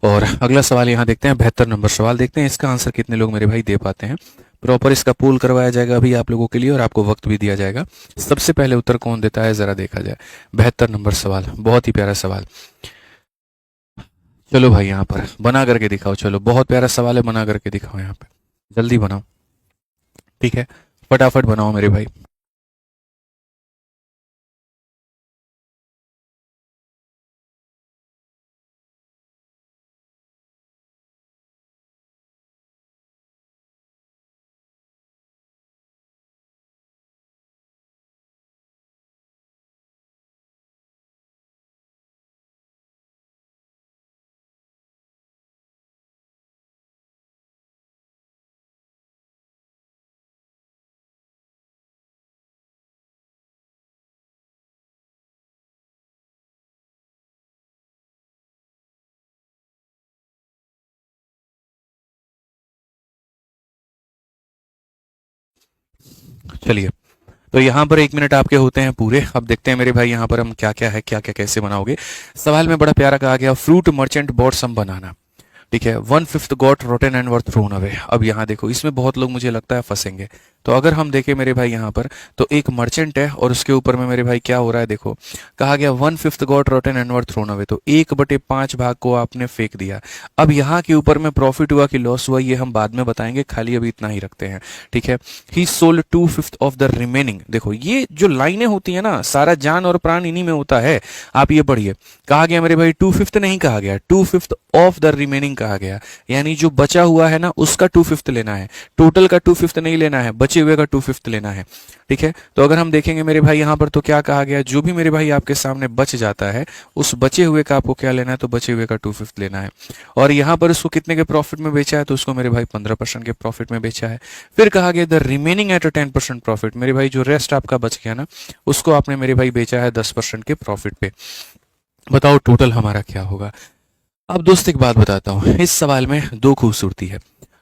और अगला सवाल यहाँ देखते हैं। 72 नंबर सवाल देखते हैं, इसका आंसर कितने लोग मेरे भाई दे पाते हैं। प्रॉपर इसका पोल करवाया जाएगा अभी आप लोगों के लिए और आपको वक्त भी दिया जाएगा। सबसे पहले उत्तर कौन देता है जरा देखा जाए। 72 नंबर सवाल, बहुत ही प्यारा सवाल। चलो भाई यहाँ पर बना करके दिखाओ। चलो, बहुत प्यारा सवाल है, बना करके दिखाओ यहाँ पे, जल्दी बनाओ। ठीक है, फटाफट बनाओ मेरे भाई। चलिए, तो यहाँ पर 1 मिनट आपके होते हैं पूरे। अब देखते हैं मेरे भाई यहाँ पर हम क्या क्या है, क्या क्या कैसे बनाओगे। सवाल में बड़ा प्यारा कहा गया, फ्रूट मर्चेंट बॉट सम बनाना। ठीक है, 1/5 got rotten and were thrown away. अब यहाँ देखो, इसमें बहुत लोग मुझे लगता है फंसेंगे। तो अगर हम देखें मेरे भाई यहाँ पर, तो एक मर्चेंट है और उसके ऊपर में मेरे भाई क्या हो रहा है, देखो कहा गया 1/5 got rotten and were thrown away, तो 1/5 भाग को आपने फेंक दिया। अब यहाँ के ऊपर में प्रॉफिट हुआ कि लॉस हुआ ये हम बाद में बताएंगे, खाली अभी इतना ही रखते हैं। ठीक है, he sold 2/5 of the remaining. देखो ये जो लाइनें होती है ना, सारा जान और प्राण इन्हीं में होता है। आप ये पढ़िए, कहा गया मेरे भाई 2/5 नहीं कहा गया, 2/5 ऑफ द रिमेनिंग कहा गया, यानी जो बचा हुआ है ना उसका 2/5 लेना है, टोटल का 2/5 नहीं लेना है, बचे हुए का 2/5 लेना है। ठीक है, तो अगर हम देखेंगे मेरे भाई यहाँ पर, तो क्या कहा गया, जो भी मेरे भाई आपके सामने बच जाता है उस बचे हुए का आपको क्या लेना है, तो बचे हुए का 2/5 लेना है। और यहाँ पर उसको कितने के प्रॉफिट में बेचा है, तो उसको मेरे भाई 15% के प्रॉफिट में बेचा है। फिर कहा गया द रिमेनिंग एट 10% प्रॉफिट, मेरे भाई जो रेस्ट आपका बच गया ना उसको आपने मेरे भाई बेचा है 10% के प्रॉफिट पे। बताओ टोटल हमारा क्या होगा। अब दोस्त एक बात बताता हूँ, इस सवाल में दो खूबसूरती है।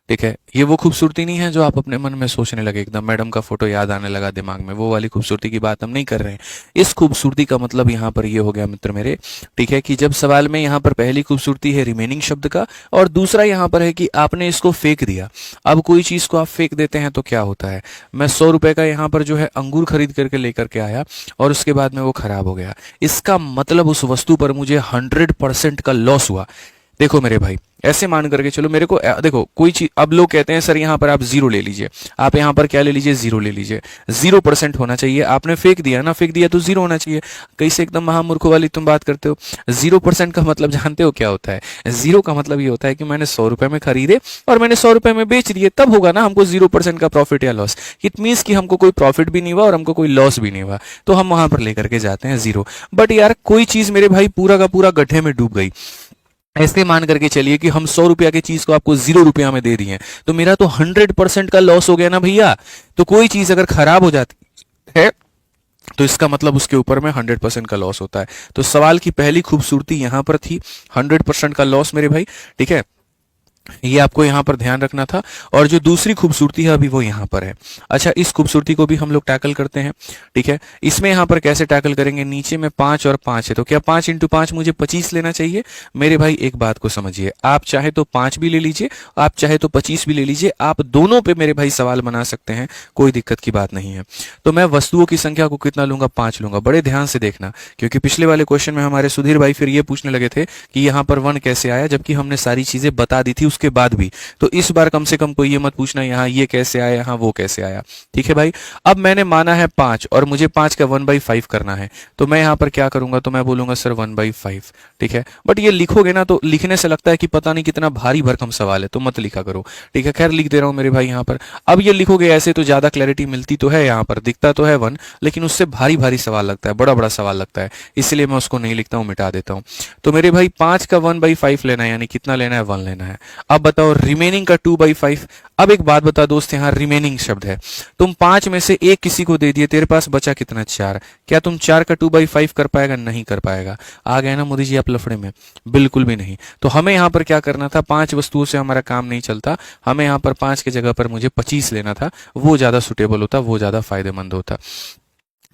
ठीक है, ये वो खूबसूरती नहीं है जो आप अपने मन में सोचने लगे, एकदम मैडम का फोटो याद आने लगा दिमाग में, वो वाली खूबसूरती की बात हम नहीं कर रहे हैं। इस खूबसूरती का मतलब यहाँ पर ये हो गया मित्र मेरे, ठीक है, कि जब सवाल में यहाँ पर पहली खूबसूरती है रिमेनिंग शब्द का, और दूसरा यहाँ पर है कि आपने इसको फेंक दिया। अब कोई चीज को आप फेंक देते हैं तो क्या होता है, मैं 100 रुपए का यहाँ पर जो है अंगूर खरीद करके लेकर के आया और उसके बाद में वो खराब हो गया, इसका मतलब उस वस्तु पर मुझे 100% का लॉस हुआ। देखो मेरे भाई, ऐसे मान करके चलो, मेरे को देखो कोई चीज, अब लोग कहते हैं सर यहाँ पर आप 0 ले लीजिए, आप यहाँ पर क्या ले लीजिए, 0 ले लीजिए, 0% होना चाहिए। आपने फेंक दिया ना, फेंक दिया तो 0 होना चाहिए। कैसे एकदम महामूर्खों वाली तुम बात करते हो। 0% का मतलब जानते हो क्या होता है, 0 का मतलब ये होता है कि मैंने 100 रुपए में खरीदे और मैंने 100 रुपए में बेच दिए, तब होगा ना हमको 0% का प्रॉफिट या लॉस। इट मीन्स कि हमको कोई प्रॉफिट भी नहीं हुआ और हमको कोई लॉस भी नहीं हुआ, तो हम वहां पर लेकर के जाते हैं 0। बट यार कोई चीज मेरे भाई पूरा का पूरा गड्ढे में डूब गई, ऐसे मान करके चलिए कि हम 100 रुपया की चीज को आपको 0 रुपया में दे दिए, तो मेरा तो 100% का लॉस हो गया ना भैया। तो कोई चीज अगर खराब हो जाती है तो इसका मतलब उसके ऊपर में 100% का लॉस होता है। तो सवाल की पहली खूबसूरती यहां पर थी 100% का लॉस मेरे भाई। ठीक है, ये आपको यहां पर ध्यान रखना था। और जो दूसरी खूबसूरती है अभी वो यहां पर है। अच्छा, इस खूबसूरती को भी हम लोग टैकल करते हैं। ठीक है, इसमें यहां पर कैसे टैकल करेंगे, नीचे में 5 और 5 है, तो क्या 5 × 5 मुझे 25 लेना चाहिए। मेरे भाई एक बात को समझिए, आप चाहे तो 5 भी ले लीजिए, आप चाहे तो 25 भी ले लीजिए, आप दोनों पे मेरे भाई सवाल बना सकते हैं, कोई दिक्कत की बात नहीं है। तो मैं वस्तुओं की संख्या को कितना लूंगा, 5 लूंगा। बड़े ध्यान से देखना, क्योंकि पिछले वाले क्वेश्चन में हमारे सुधीर भाई फिर ये पूछने लगे थे कि यहाँ पर 1 कैसे आया, जबकि हमने सारी चीजें बता दी थी उसके बाद भी। तो इस बार कम से कम कोई ये मत पूछना यहाँ ये कैसे आया, यहाँ वो कैसे आया। ठीक है भाई, अब मैंने माना है 5 और मुझे 5 का 1/5 करना है, तो मैं यहाँ पर क्या करूंगा, तो मैं बोलूंगा सर 1/5। ठीक है, बट ये लिखोगे ना तो लिखने से लगता है कि पता नहीं कितना भारी भरकम सवाल है, तो मत लिखा करो। ठीक है, खैर लिख दे रहा हूं मेरे भाई यहाँ पर। अब ये लिखोगे ऐसे तो ज्यादा क्लैरिटी मिलती तो है, यहाँ पर दिखता तो है 1, लेकिन उससे भारी भारी सवाल लगता है, बड़ा बड़ा सवाल लगता है, इसलिए मैं उसको नहीं लिखता हूँ, मिटा देता हूँ। तो मेरे भाई 5 का 1/5 लेना है, यानी कितना लेना है, 1 लेना है। अब बताओ रिमेनिंग का 2/5। अब एक बात बता दोस्त, यहाँ रिमेनिंग शब्द है, तुम 5 में से एक किसी को दे दिए, तेरे पास बचा कितना, 4। क्या तुम 4 का 2/5 कर पाएगा, नहीं कर पाएगा। आ गए ना मोदी जी आप लफड़े में, बिल्कुल भी नहीं। तो हमें यहाँ पर क्या करना था, 5 वस्तुओं से हमारा काम नहीं चलता, हमें यहाँ पर 5 की जगह पर मुझे 25 लेना था, वो ज्यादा सुटेबल होता, वो ज्यादा फायदेमंद होता।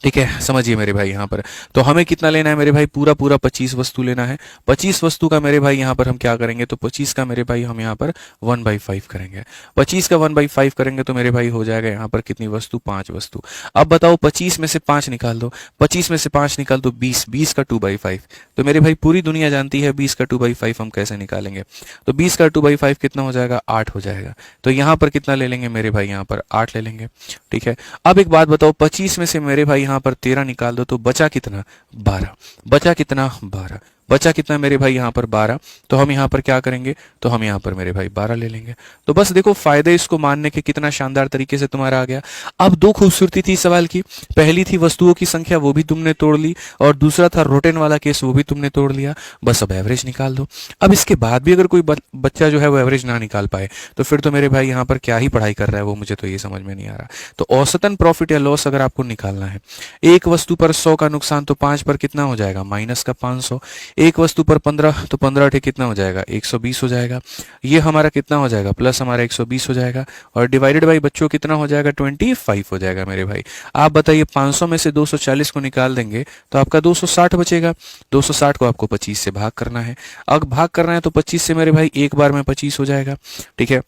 ठीक है, समझिए मेरे भाई यहाँ पर। तो हमें कितना लेना है मेरे भाई, पूरा पूरा 25 वस्तु लेना है। 25 वस्तु का मेरे भाई यहाँ पर हम क्या करेंगे, तो 25 का मेरे भाई हम यहाँ पर 1/5 करेंगे। 25 का 1/5 करेंगे तो मेरे भाई हो जाएगा यहाँ पर कितनी वस्तु, 5 वस्तु। अब बताओ 25 में से 5 निकाल दो, 25 में से 5 निकाल दो, 20, 20 का 2/5। तो मेरे भाई पूरी दुनिया जानती है 20 का 2/5 हम कैसे निकालेंगे। तो 20 का 2/5 कितना हो जाएगा, 8 हो जाएगा। तो यहाँ पर कितना ले लेंगे मेरे भाई, यहाँ पर 8 ले लेंगे। ठीक है, अब एक बात बताओ, 25 में से मेरे भाई यहाँ पर 13 निकाल दो, तो बचा कितना, 12। बचा कितना, 12। बचा कितना मेरे भाई यहाँ पर 12। तो हम यहाँ पर क्या करेंगे, तो हम यहाँ पर मेरे भाई 12 ले लेंगे। तो बस देखो फायदे इसको मानने के कितना शानदार तरीके से तुम्हारा आ गया। अब दो खूबसूरती थी सवाल की, पहली थी वस्तुओं की संख्या, वो भी तुमने तोड़ ली, और दूसरा था रोटेन वाला केस, वो भी तुमने तोड़ लिया। बस अब एवरेज निकाल दो। अब इसके बाद भी अगर कोई बच्चा जो है वो एवरेज ना निकाल पाए तो फिर तो मेरे भाई यहाँ पर क्या ही पढ़ाई कर रहा है वो, मुझे तो ये समझ में नहीं आ रहा। तो औसतन प्रॉफिट या लॉस अगर आपको निकालना है, एक वस्तु पर 100 का नुकसान, तो 5 पर कितना हो जाएगा, -का 500। एक वस्तु पर 15, तो 15 × कितना हो जाएगा 120 हो जाएगा। ये हमारा कितना हो जाएगा प्लस हमारा 120 हो जाएगा, और डिवाइडेड बाई बच्चों कितना हो जाएगा 25 हो जाएगा मेरे भाई। आप बताइए 500 में से 240 को निकाल देंगे तो आपका 260 बचेगा। 260 को आपको 25 से भाग करना है। अब भाग करना है तो 25 से मेरे भाई एक बार में 25 हो जाएगा, ठीक है।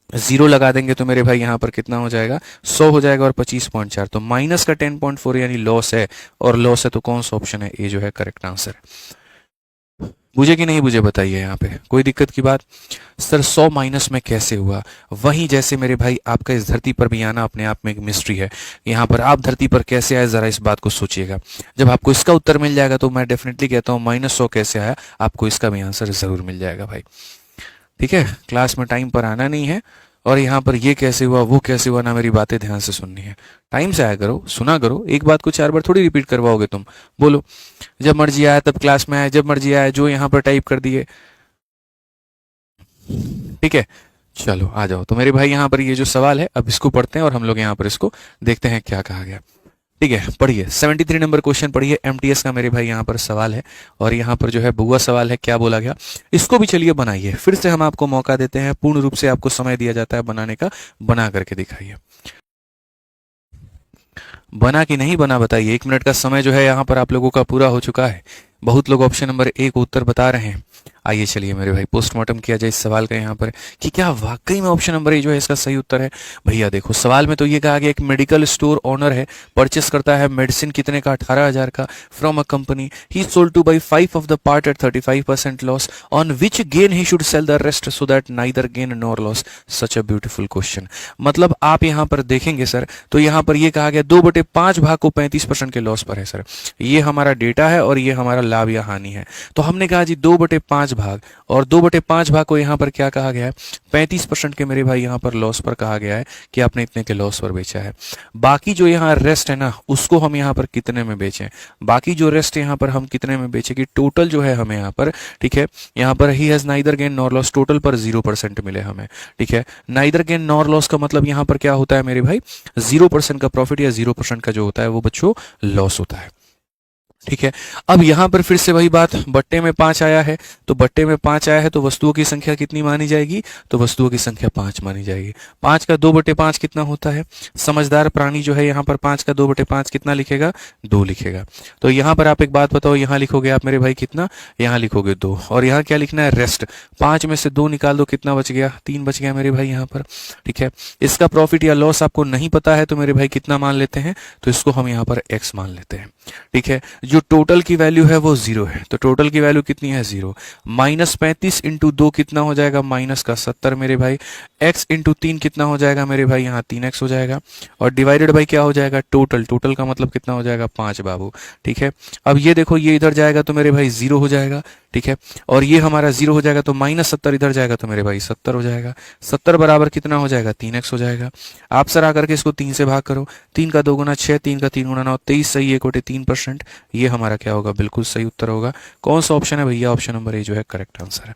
जीरो लगा देंगे तो मेरे भाई यहाँ पर कितना हो जाएगा 100 हो जाएगा, और 25.4 तो माइनस का 10.4 यानी लॉस है, और लॉस है तो कौन सा ऑप्शन है, ये जो है करेक्ट आंसर है। बुझे कि नहीं बुझे बताइए, यहाँ पे कोई दिक्कत की बात। सर 100 माइनस में कैसे हुआ, वहीं जैसे मेरे भाई आपका इस धरती पर भी आना अपने आप में एक मिस्ट्री है। यहाँ पर आप धरती पर कैसे आए जरा इस बात को सोचिएगा। जब आपको इसका उत्तर मिल जाएगा तो मैं डेफिनेटली कहता हूँ -100 कैसे आया, आपको इसका भी आंसर जरूर मिल जाएगा भाई, ठीक है। क्लास में टाइम पर आना नहीं है, और यहाँ पर ये कैसे हुआ वो कैसे हुआ ना, मेरी बातें ध्यान से सुननी है। टाइम से आया करो, सुना करो, एक बात को 4 बार थोड़ी रिपीट करवाओगे तुम। बोलो जब मर्जी आया तब क्लास में आया, जब मर्जी आया जो यहाँ पर टाइप कर दिए, ठीक है। चलो आ जाओ। तो मेरे भाई यहाँ पर ये जो सवाल है अब इसको पढ़ते हैं और हम लोग यहाँ पर इसको देखते हैं क्या कहा गया, ठीक है। पढ़िए 73 नंबर क्वेश्चन पढ़िए, एमटीएस का मेरे भाई यहाँ पर सवाल है, और यहाँ पर जो है बुआ सवाल है, क्या बोला गया इसको भी चलिए बनाइए। फिर से हम आपको मौका देते हैं, पूर्ण रूप से आपको समय दिया जाता है बनाने का, बना करके दिखाइए। बना कि नहीं बना बताइए। 1 मिनट का समय जो है यहाँ पर आप लोगों का पूरा हो चुका है। बहुत लोग ऑप्शन नंबर ए को उत्तर बता रहे हैं। आइए चलिए मेरे भाई पोस्टमार्टम किया जाए इस सवाल का यहाँ पर कि क्या वाकई में ऑप्शन नंबर ए जो है इसका सही उत्तर है। भैया देखो सवाल में तो ये कहा गया एक मेडिकल स्टोर ओनर है, परचेस करता है मेडिसिन कितने का 18,000 का from a company, he sold two by 5 of the part at 35% loss, on which gain he should sell the rest so that neither gain nor loss. Such a beautiful question. मतलब आप यहाँ पर देखेंगे sir तो यहाँ पर ये कहा गया 2/5 भाग को 35% के लॉस पर है सर। ये हमारा डेटा है और ये हमारा लाभ या हानि है। तो हमने कहा जी 2/5 भाग, और 2/5 भाग को यहाँ पर क्या कहा गया है 35% के मेरे भाई यहाँ पर लॉस पर कहा गया है कि आपने इतने के लॉस पर बेचा है। बाकी जो यहाँ रेस्ट है ना उसको हम यहाँ पर कितने में बेचें, बाकी जो रेस्ट यहाँ पर हम कितने में बेचें कि टोटल जो है हमें यहाँ पर, ठीक है, यहाँ पर he has neither gain nor loss, total पर 0% मिले हमें, ठीक है। नाइदर गेन नॉर लॉस का मतलब यहाँ पर क्या होता है मेरे भाई 0% का प्रॉफिट या 0% का जो होता है वो बच्चों लॉस होता है, ठीक है। अब यहां पर फिर से वही बात, बट्टे में 5 आया है तो बट्टे में 5 आया है तो वस्तुओं की संख्या कितनी मानी जाएगी, तो वस्तुओं की संख्या 5 मानी जाएगी। 5 का 2/5 कितना होता है, समझदार प्राणी जो है यहाँ पर 5 का 2/5 कितना लिखेगा 2 लिखेगा। तो यहाँ पर आप एक बात बताओ, यहाँ लिखोगे आप मेरे भाई कितना, यहाँ लिखोगे 2, और यहाँ क्या लिखना है रेस्ट। 5 में से 2 निकाल दो कितना बच गया 3 बच गया मेरे भाई यहाँ पर, ठीक है। इसका प्रॉफिट या लॉस आपको नहीं पता है तो मेरे भाई कितना मान लेते हैं, तो इसको हम यहाँ पर x मान लेते हैं, ठीक है। जो टोटल की वैल्यू है वो 0 है, तो टोटल की वैल्यू कितनी है 0। -35 इंटू 2 कितना हो जाएगा -70 मेरे भाई, x इंटू 3 कितना हो जाएगा मेरे भाई यहाँ 3x हो जाएगा, और डिवाइडेड बाई क्या हो जाएगा टोटल, टोटल का मतलब कितना हो जाएगा 5 बाबू, ठीक है। अब ये देखो ये इधर जाएगा तो मेरे भाई 0 हो जाएगा, ठीक है, और ये हमारा 0 हो जाएगा तो -70 इधर जाएगा तो मेरे भाई 70 हो जाएगा। 70 बराबर कितना हो जाएगा 3x हो जाएगा। आप सर आकर के इसको 3 से भाग करो, 3 का 2 गुना 6, 3 का 3 गुना 9, 23 सही 1/3%। ये हमारा क्या होगा बिल्कुल सही उत्तर होगा। कौन सा ऑप्शन है भैया, ऑप्शन नंबर ए जो है करेक्ट आंसर है।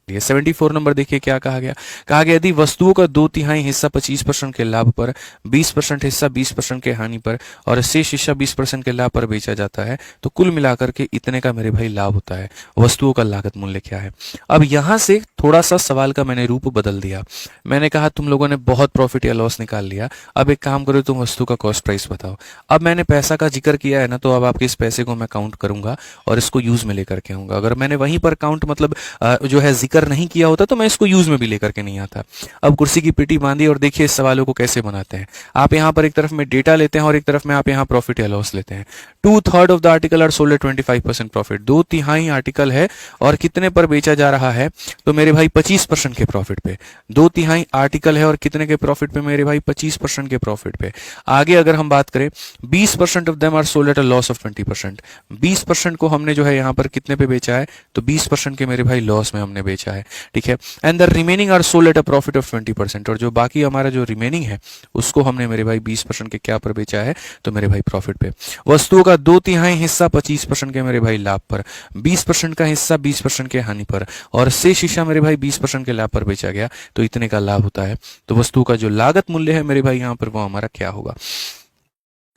ये 74 नंबर देखिए क्या कहा गया, कहा गया यदि वस्तुओं का 2/3 हिस्सा 25% के लाभ पर, 20% हिस्सा 20% के हानि पर और शेष हिस्सा 20% के लाभ पर बेचा जाता है तो कुल मिलाकर के इतने का मेरे भाई लाभ होता है। वस्तुओं का लागत मूल्य क्या है। अब यहां से थोड़ा सा सवाल का मैंने रूप बदल दिया। मैंने कहा तुम लोगों ने बहुत प्रॉफिट या लॉस निकाल लिया, अब एक काम करो तुम वस्तु का कॉस्ट प्राइस बताओ। अब मैंने पैसा का जिक्र किया है ना, तो अब आपके इस पैसे को मैं काउंट करूंगा और इसको यूज में लेकर के आऊंगा। अगर मैंने वहीं पर काउंट मतलब जो है जिक्र नहीं किया होता तो मैं इसको यूज में भी लेकर के नहीं आता। अब कुर्सी की पेटी बांधी और देखिए इस सवालों को कैसे बनाते हैं। आप यहाँ पर एक तरफ में डेटा लेते हैं और एक तरफ में आप यहाँ प्रॉफिट या लॉस लेते हैं। 2/3 of the article are sold at 25% profit, 2/3 article है और कितने पर बेचा जा रहा है, तो मेरे भाई 25% के प्रॉफिट पे। 2/3 आर्टिकल है और कितने के प्रॉफिट पे मेरे भाई 25% के प्रॉफिट पे। आगे अगर हम बात करें 20% of them are sold at a loss of 20%, 20% को हमने जो है यहाँ पर कितने पे बेचा है, तो 20% के मेरे भाई लॉस में हमने बेचा है, ठीक है। And the remaining are sold at a profit of 20%, और जो बाकी हमारा जो रिमेनिंग है उसको हमने मेरे भाई 20% के क्या पर बेचा है, तो मेरे भाई प्रॉफिट पे। वस्तुओं का 2/3 हिस्सा 25% के मेरे भाई लाभ पर, 20% का हिस्सा 20% के हानि पर और शेष हिस्सा मेरे भाई 20% के लाभ पर बेचा गया तो इतने का लाभ होता है। तो वस्तु का जो लागत मूल्य है मेरे भाई यहाँ पर वो हमारा क्या होगा।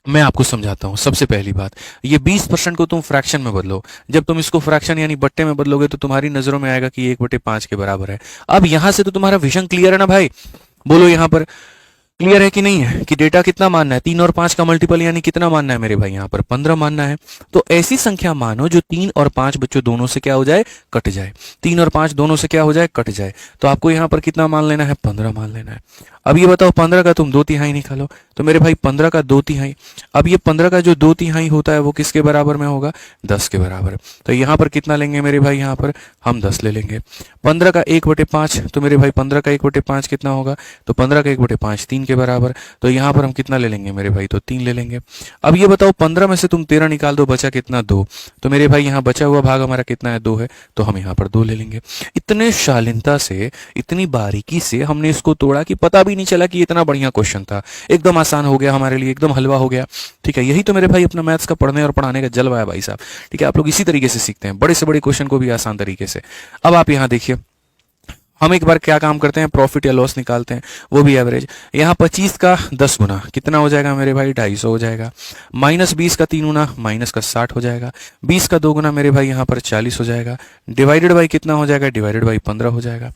मैं आपको समझाता हूँ। सबसे पहली बात, ये 20% को तुम फ्रैक्शन में बदलो। जब तुम इसको फ्रैक्शन यानी बट्टे में बदलोगे तो तुम्हारी नजरों में आएगा कि 1/5 के बराबर है। अब यहां से तो तुम्हारा विजन क्लियर है ना भाई? बोलो यहाँ पर क्लियर है कि नहीं है कि डेटा कितना मानना है? 3 और 5 का मल्टीपल यानी कितना मानना है मेरे भाई? यहाँ पर 15 मानना है। तो ऐसी संख्या मानो जो 3 और 5 बच्चों दोनों से क्या हो जाए? कट जाए। 3 और 5 दोनों से क्या हो जाए? कट जाए। तो आपको यहाँ पर कितना मान लेना है? 15 मान लेना है। अब ये बताओ 15 का तुम 2/3 निकालो तो मेरे भाई 15 का 2/3। अब ये 15 का जो 2/3 होता है वो किसके बराबर में होगा? 10 के बराबर। तो यहाँ पर कितना लेंगे मेरे भाई? यहाँ पर हम 10 ले लेंगे। 15 का 1/5 तो मेरे भाई 15 का 1/5 कितना होगा? तो 15 का 1/5 3 के बराबर। तो यहाँ पर हम कितना ले लेंगे मेरे भाई? तो 3 ले लेंगे। अब ये बताओ 15 में से तुम 13 निकाल दो, बचा कितना? 2। तो मेरे भाई यहाँ बचा हुआ भाग हमारा कितना है? 2 है। तो हम यहाँ पर 2 ले लेंगे। इतने शालीनता से, इतनी बारीकी से हमने इसको तोड़ा कि पता भी नहीं चला कि इतना बढ़िया क्वेश्चन था। एकदम आसान हो गया हमारे लिए, एकदम हलवा हो गया। ठीक है, यही तो मेरे भाई अपना मैथ्स का पढ़ने और पढ़ाने का जलवा है भाई साहब। ठीक है, आप लोग इसी तरीके से सीखते हैं, बड़े से बड़े क्वेश्चन को भी आसान तरीके से। अब आप यहाँ देखिए, हम एक बार क्या काम करते हैं? प्रॉफिट या लॉस निकालते हैं, वो भी एवरेज। यहाँ 25 का 10 गुना कितना हो जाएगा मेरे भाई? 250 हो जाएगा। माइनस 20 का 3 गुना माइनस का 60 हो जाएगा। 20 का 2 गुना मेरे भाई यहाँ पर 40 हो जाएगा। डिवाइडेड बाई कितना हो जाएगा? डिवाइडेड बाई 15 हो जाएगा।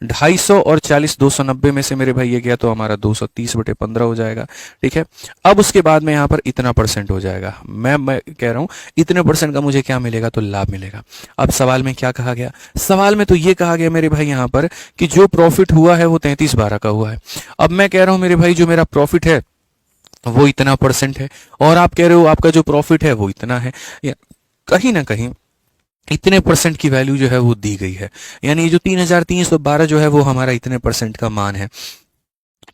250 और 40 290 में से मेरे भाई ये गया तो हमारा 230/15 हो जाएगा। ठीक है, अब उसके बाद में यहाँ पर इतना परसेंट हो जाएगा। मैं कह रहा हूँ इतने परसेंट का मुझे क्या मिलेगा? तो लाभ मिलेगा। अब सवाल में क्या कहा गया? सवाल में तो ये कहा गया मेरे भाई यहाँ पर कि जो प्रॉफिट हुआ है वो 33/12 का हुआ है। अब मैं कह रहा हूं मेरे भाई जो मेरा प्रॉफिट है वो इतना परसेंट है, और आप कह रहे हो आपका जो प्रॉफिट है वो इतना है। या कहीं ना कहीं इतने परसेंट की वैल्यू जो है वो दी गई है, यानी ये जो 3312 जो है वो हमारा इतने परसेंट का मान है।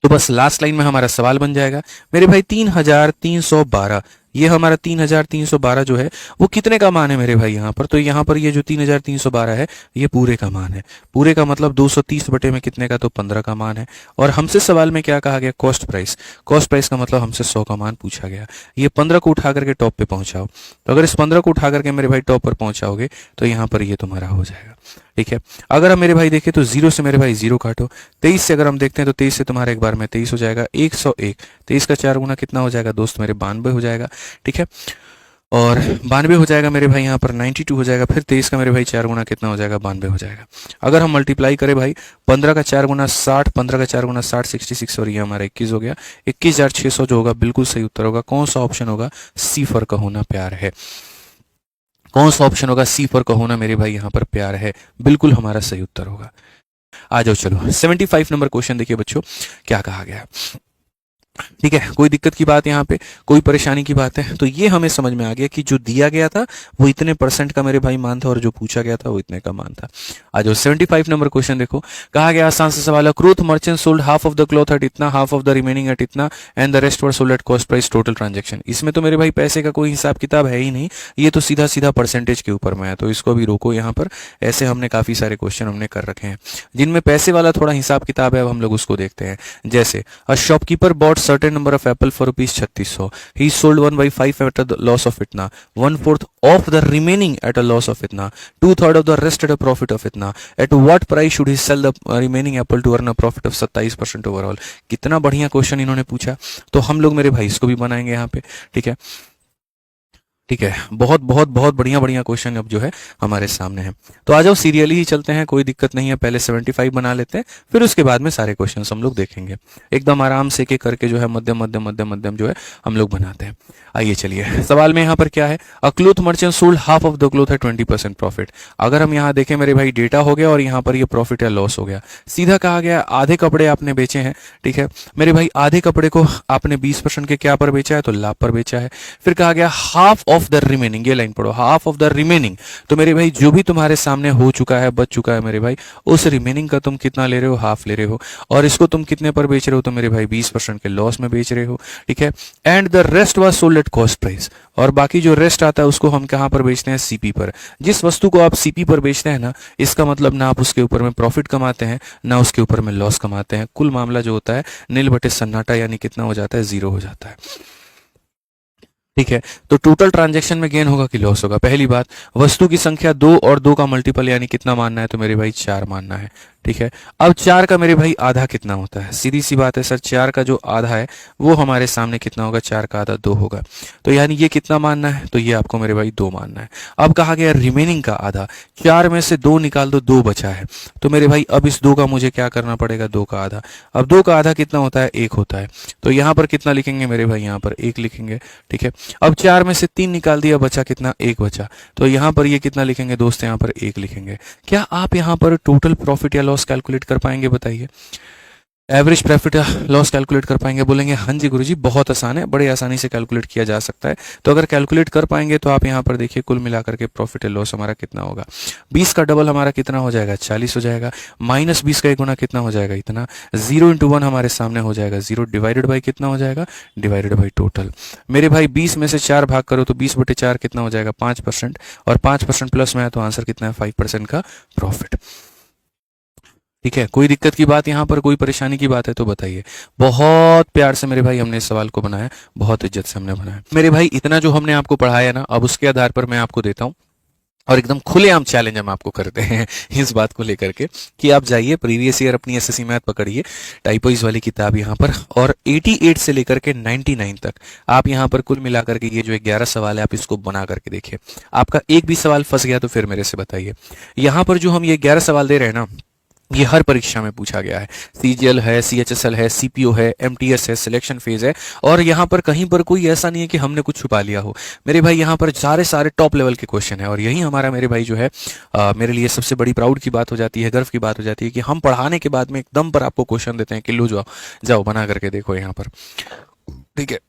तो बस लास्ट लाइन में हमारा सवाल बन जाएगा मेरे भाई 3312, ये हमारा 3312 जो है वो कितने का मान है मेरे भाई? यहाँ पर तो यहाँ पर ये जो 3312 है ये पूरे का मान है। पूरे का मतलब 230 बटे में कितने का? तो 15 का मान है। और हमसे सवाल में क्या कहा गया? Cost price. कॉस्ट प्राइस का मतलब हमसे 100 का मान पूछा गया। ये 15 को उठा करके टॉप पे पहुंचाओ, तो अगर इस 15 को उठा करके मेरे भाई टॉप पर पहुंचाओगे तो यहाँ पर ये तुम्हारा हो जाएगा। ठीक है, अगर हम मेरे भाई देखें तो 0 से मेरे भाई 0 काटो। 23 से अगर हम देखते हैं तो 23 से तुम्हारा एक बार में 23 हो जाएगा। 101, 23 का 4 गुना कितना हो जाएगा दोस्त मेरे? 92 हो जाएगा। ठीक है, और 92 हो जाएगा मेरे भाई यहाँ पर 92 हो जाएगा। फिर 23 का मेरे भाई 4 गुना कितना हो जाएगा? 92 हो जाएगा। अगर हम मल्टीप्लाई करें भाई 15 का 4 गुना 60, 15 का 4 गुना 60 66, और ये हमारा 21 हो गया। 21,600 जो होगा बिल्कुल सही उत्तर होगा। कौन सा ऑप्शन होगा? सी फॉर का होना प्यार है। कौन सा ऑप्शन होगा? सी फॉर का होना मेरे भाई यहाँ पर प्यार है, बिल्कुल हमारा सही उत्तर होगा। आ जाओ चलो 75 नंबर क्वेश्चन देखिए बच्चों, क्या कहा गया है। ठीक है, कोई दिक्कत की बात यहाँ पे, कोई परेशानी की बात है? तो ये हमें समझ में आ गया कि जो दिया गया था वो इतने परसेंट का मेरे भाई मान था, और जो पूछा गया था वो इतने का मान था। आ जाओ 75 नंबर क्वेश्चन देखो, कहा गया आसान से सवाल है, cloth merchant sold half of the cloth at इतना, half of the remaining at इतना, and the rest were sold at cost price total transaction. इसमें तो मेरे भाई पैसे का कोई हिसाब किताब है ही नहीं, ये तो सीधा सीधा परसेंटेज के ऊपर में है। तो इसको भी रोको यहाँ पर। ऐसे हमने काफी सारे क्वेश्चन हमने कर रखे हैं जिनमें पैसे वाला थोड़ा हिसाब किताब है, अब हम लोग उसको देखते हैं। जैसे a shopkeeper bot certain number of Apple for rupees 3600. He sold 1/5 at a loss of itna. 1/4 of the remaining at a loss of itna. 2/3 of the rest at a profit of itna. At what price should he sell the remaining apple to earn a profit of 27% overall? कितना बढ़िया question इन्होंने पूछा। तो हम लोग मेरे भाई इसको भी बनाएंगे यहाँ पे। ठीक है, ठीक है, बहुत बहुत बहुत बढ़िया बढ़िया क्वेश्चन अब जो है हमारे सामने है। तो आ जाओ सीरियली ही चलते हैं, कोई दिक्कत नहीं है। पहले 75 बना लेते हैं, फिर उसके बाद में सारे क्वेश्चन हम लोग देखेंगे। एकदम आराम से के करके जो है मध्यम मध्यम मध्यम मध्यम जो है हम लोग बनाते हैं। आइए चलिए, सवाल में यहाँ पर क्या है? A cloth merchant sold half of the cloth है 20% प्रॉफिट। अगर हम यहाँ देखें मेरे भाई डेटा हो गया और यहाँ पर ये प्रॉफिट या लॉस हो गया। सीधा कहा गया आधे कपड़े आपने बेचे हैं। ठीक है मेरे भाई, आधे कपड़े को आपने 20% के क्या पर बेचा है? तो लाभ पर बेचा है। फिर कहा गया हाफ ऑफ द रिमेनिंग, ये लाइन पढ़ो, हाफ ऑफ द रिमेनिंग। तो मेरे भाई जो भी तुम्हारे सामने हो चुका है, बच चुका है मेरे भाई, उस रिमेनिंग का तुम कितना ले रहे हो? हाफ ले रहे हो। और इसको तुम कितने पर बेच रहे हो? तो मेरे भाई 20% के लॉस में बेच रहे हो। ठीक है, and the rest was sold at cost price. और बाकी जो रेस्ट आता है उसको हम कहां पर बेचते हैं? सीपी पर। जिस वस्तु को आप सीपी पर बेचते हैं ना, इसका मतलब ना आप उसके ऊपर में प्रॉफिट कमाते हैं, ना उसके ऊपर में लॉस कमाते हैं। कुल मामला जो होता है नील बटे सन्नाटा, यानी कितना हो जाता है? 0 हो जाता है। ठीक है, तो टोटल ट्रांजैक्शन में गेन होगा कि लॉस होगा? पहली बात, वस्तु की संख्या 2 और 2 का मल्टीपल यानी कितना मानना है? तो मेरे भाई 4 मानना है। ठीक है। अब 4 का मेरे भाई आधा कितना होता है, सीधी सी बात है सर, 4 का जो आधा है वो हमारे सामने कितना होगा, 4 का आधा 2 होगा। तो यानी ये कितना मानना है, तो ये आपको मेरे भाई 2 मानना है। अब कहा गया रिमेनिंग का आधा, 4 में से 2 निकाल दो, 2 बचा है। तो मेरे भाई अब इस 2 का मुझे क्या करना पड़ेगा, 2 का आधा। अब 2 का आधा कितना होता है, 1 होता है। तो यहाँ पर कितना लिखेंगे मेरे भाई, यहाँ पर 1 लिखेंगे। ठीक है। अब 4 में से 3 निकाल दिया, बचा कितना, 1 बचा। तो यहाँ पर ये कितना लिखेंगे दोस्त, यहाँ पर 1 लिखेंगे। क्या आप यहाँ पर टोटल प्रॉफिट या लॉस कैलकुलेट कर पाएंगे, बताइए। एवरेज प्रॉफिट या लॉस कैलकुलेट कर पाएंगे, बोलेंगे हाँ जी गुरुजी बहुत आसान है, बड़े आसानी से कैलकुलेट किया जा सकता है। तो अगर कैलकुलेट कर पाएंगे तो आप यहाँ पर देखिए कुल मिलाकर के प्रॉफिट या लॉस हमारा कितना होगा, 20 का डबल हमारा कितना हो जाएगा, 40 हो जाएगा। माइनस 20 का एक गुना कितना हो जाएगा, इतना। 0 × 1 हमारे सामने हो जाएगा 0, डिवाइडेड बाई कितना हो जाएगा, डिवाइडेड बाई टोटल। मेरे भाई 20 में से 4 भाग करो तो 20/4 कितना हो जाएगा, 5%। और 5% प्लस में है तो आंसर कितना है, 5% का प्रॉफिट। ठीक है। कोई दिक्कत की बात यहाँ पर, कोई परेशानी की बात है तो बताइए। बहुत प्यार से मेरे भाई हमने इस सवाल को बनाया, बहुत इज्जत से हमने बनाया। मेरे भाई इतना जो हमने आपको पढ़ाया ना, अब उसके आधार पर मैं आपको देता हूँ और एकदम खुलेआम चैलेंज हम आपको करते हैं इस बात को लेकर के कि आप जाइए प्रीवियस ईयर अपनी एसएससी मैथ पकड़िए, टाइपोइज वाली किताब यहाँ पर, और 88 से लेकर के 99 तक आप यहाँ पर कुल मिलाकर के ये जो 11 सवाल है आप इसको बना करके देखिए। आपका एक भी सवाल फंस गया तो फिर मेरे से बताइए। यहाँ पर जो हम ये 11 सवाल दे रहे हैं ना, ये हर परीक्षा में पूछा गया है। सीजीएल है, सीएचएसएल है, सीपीओ है, एमटीएस है, सिलेक्शन फेज है, और यहाँ पर कहीं पर कोई ऐसा नहीं है कि हमने कुछ छुपा लिया हो। मेरे भाई यहाँ पर सारे टॉप लेवल के क्वेश्चन है, और यही हमारा मेरे भाई जो है मेरे लिए सबसे बड़ी प्राउड की बात हो जाती है, गर्व की बात हो जाती है कि हम पढ़ाने के बाद में एकदम पर आपको क्वेश्चन देते हैं कि लो जाओ जाओ बना करके देखो यहाँ पर। ठीक है,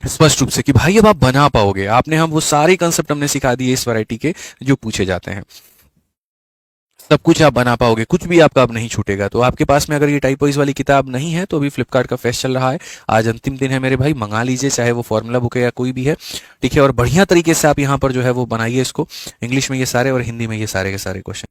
स्पष्ट रूप से कि भाई अब आप बना पाओगे, आपने हम वो सारे कंसेप्ट हमने सिखा दिए इस वैरायटी के जो पूछे जाते हैं, सब कुछ आप बना पाओगे, कुछ भी आपका अब नहीं छूटेगा। तो आपके पास में अगर ये टाइपोइज वाली किताब नहीं है तो अभी फ्लिपकार्ट का फेस्ट चल रहा है, आज अंतिम दिन है मेरे भाई, मंगा लीजिए, चाहे वो फॉर्मूला बुक है या कोई भी है। ठीक है। और बढ़िया तरीके से आप यहाँ पर जो है वो बनाइए इसको, इंग्लिश में ये सारे और हिंदी में ये सारे के सारे क्वेश्चन।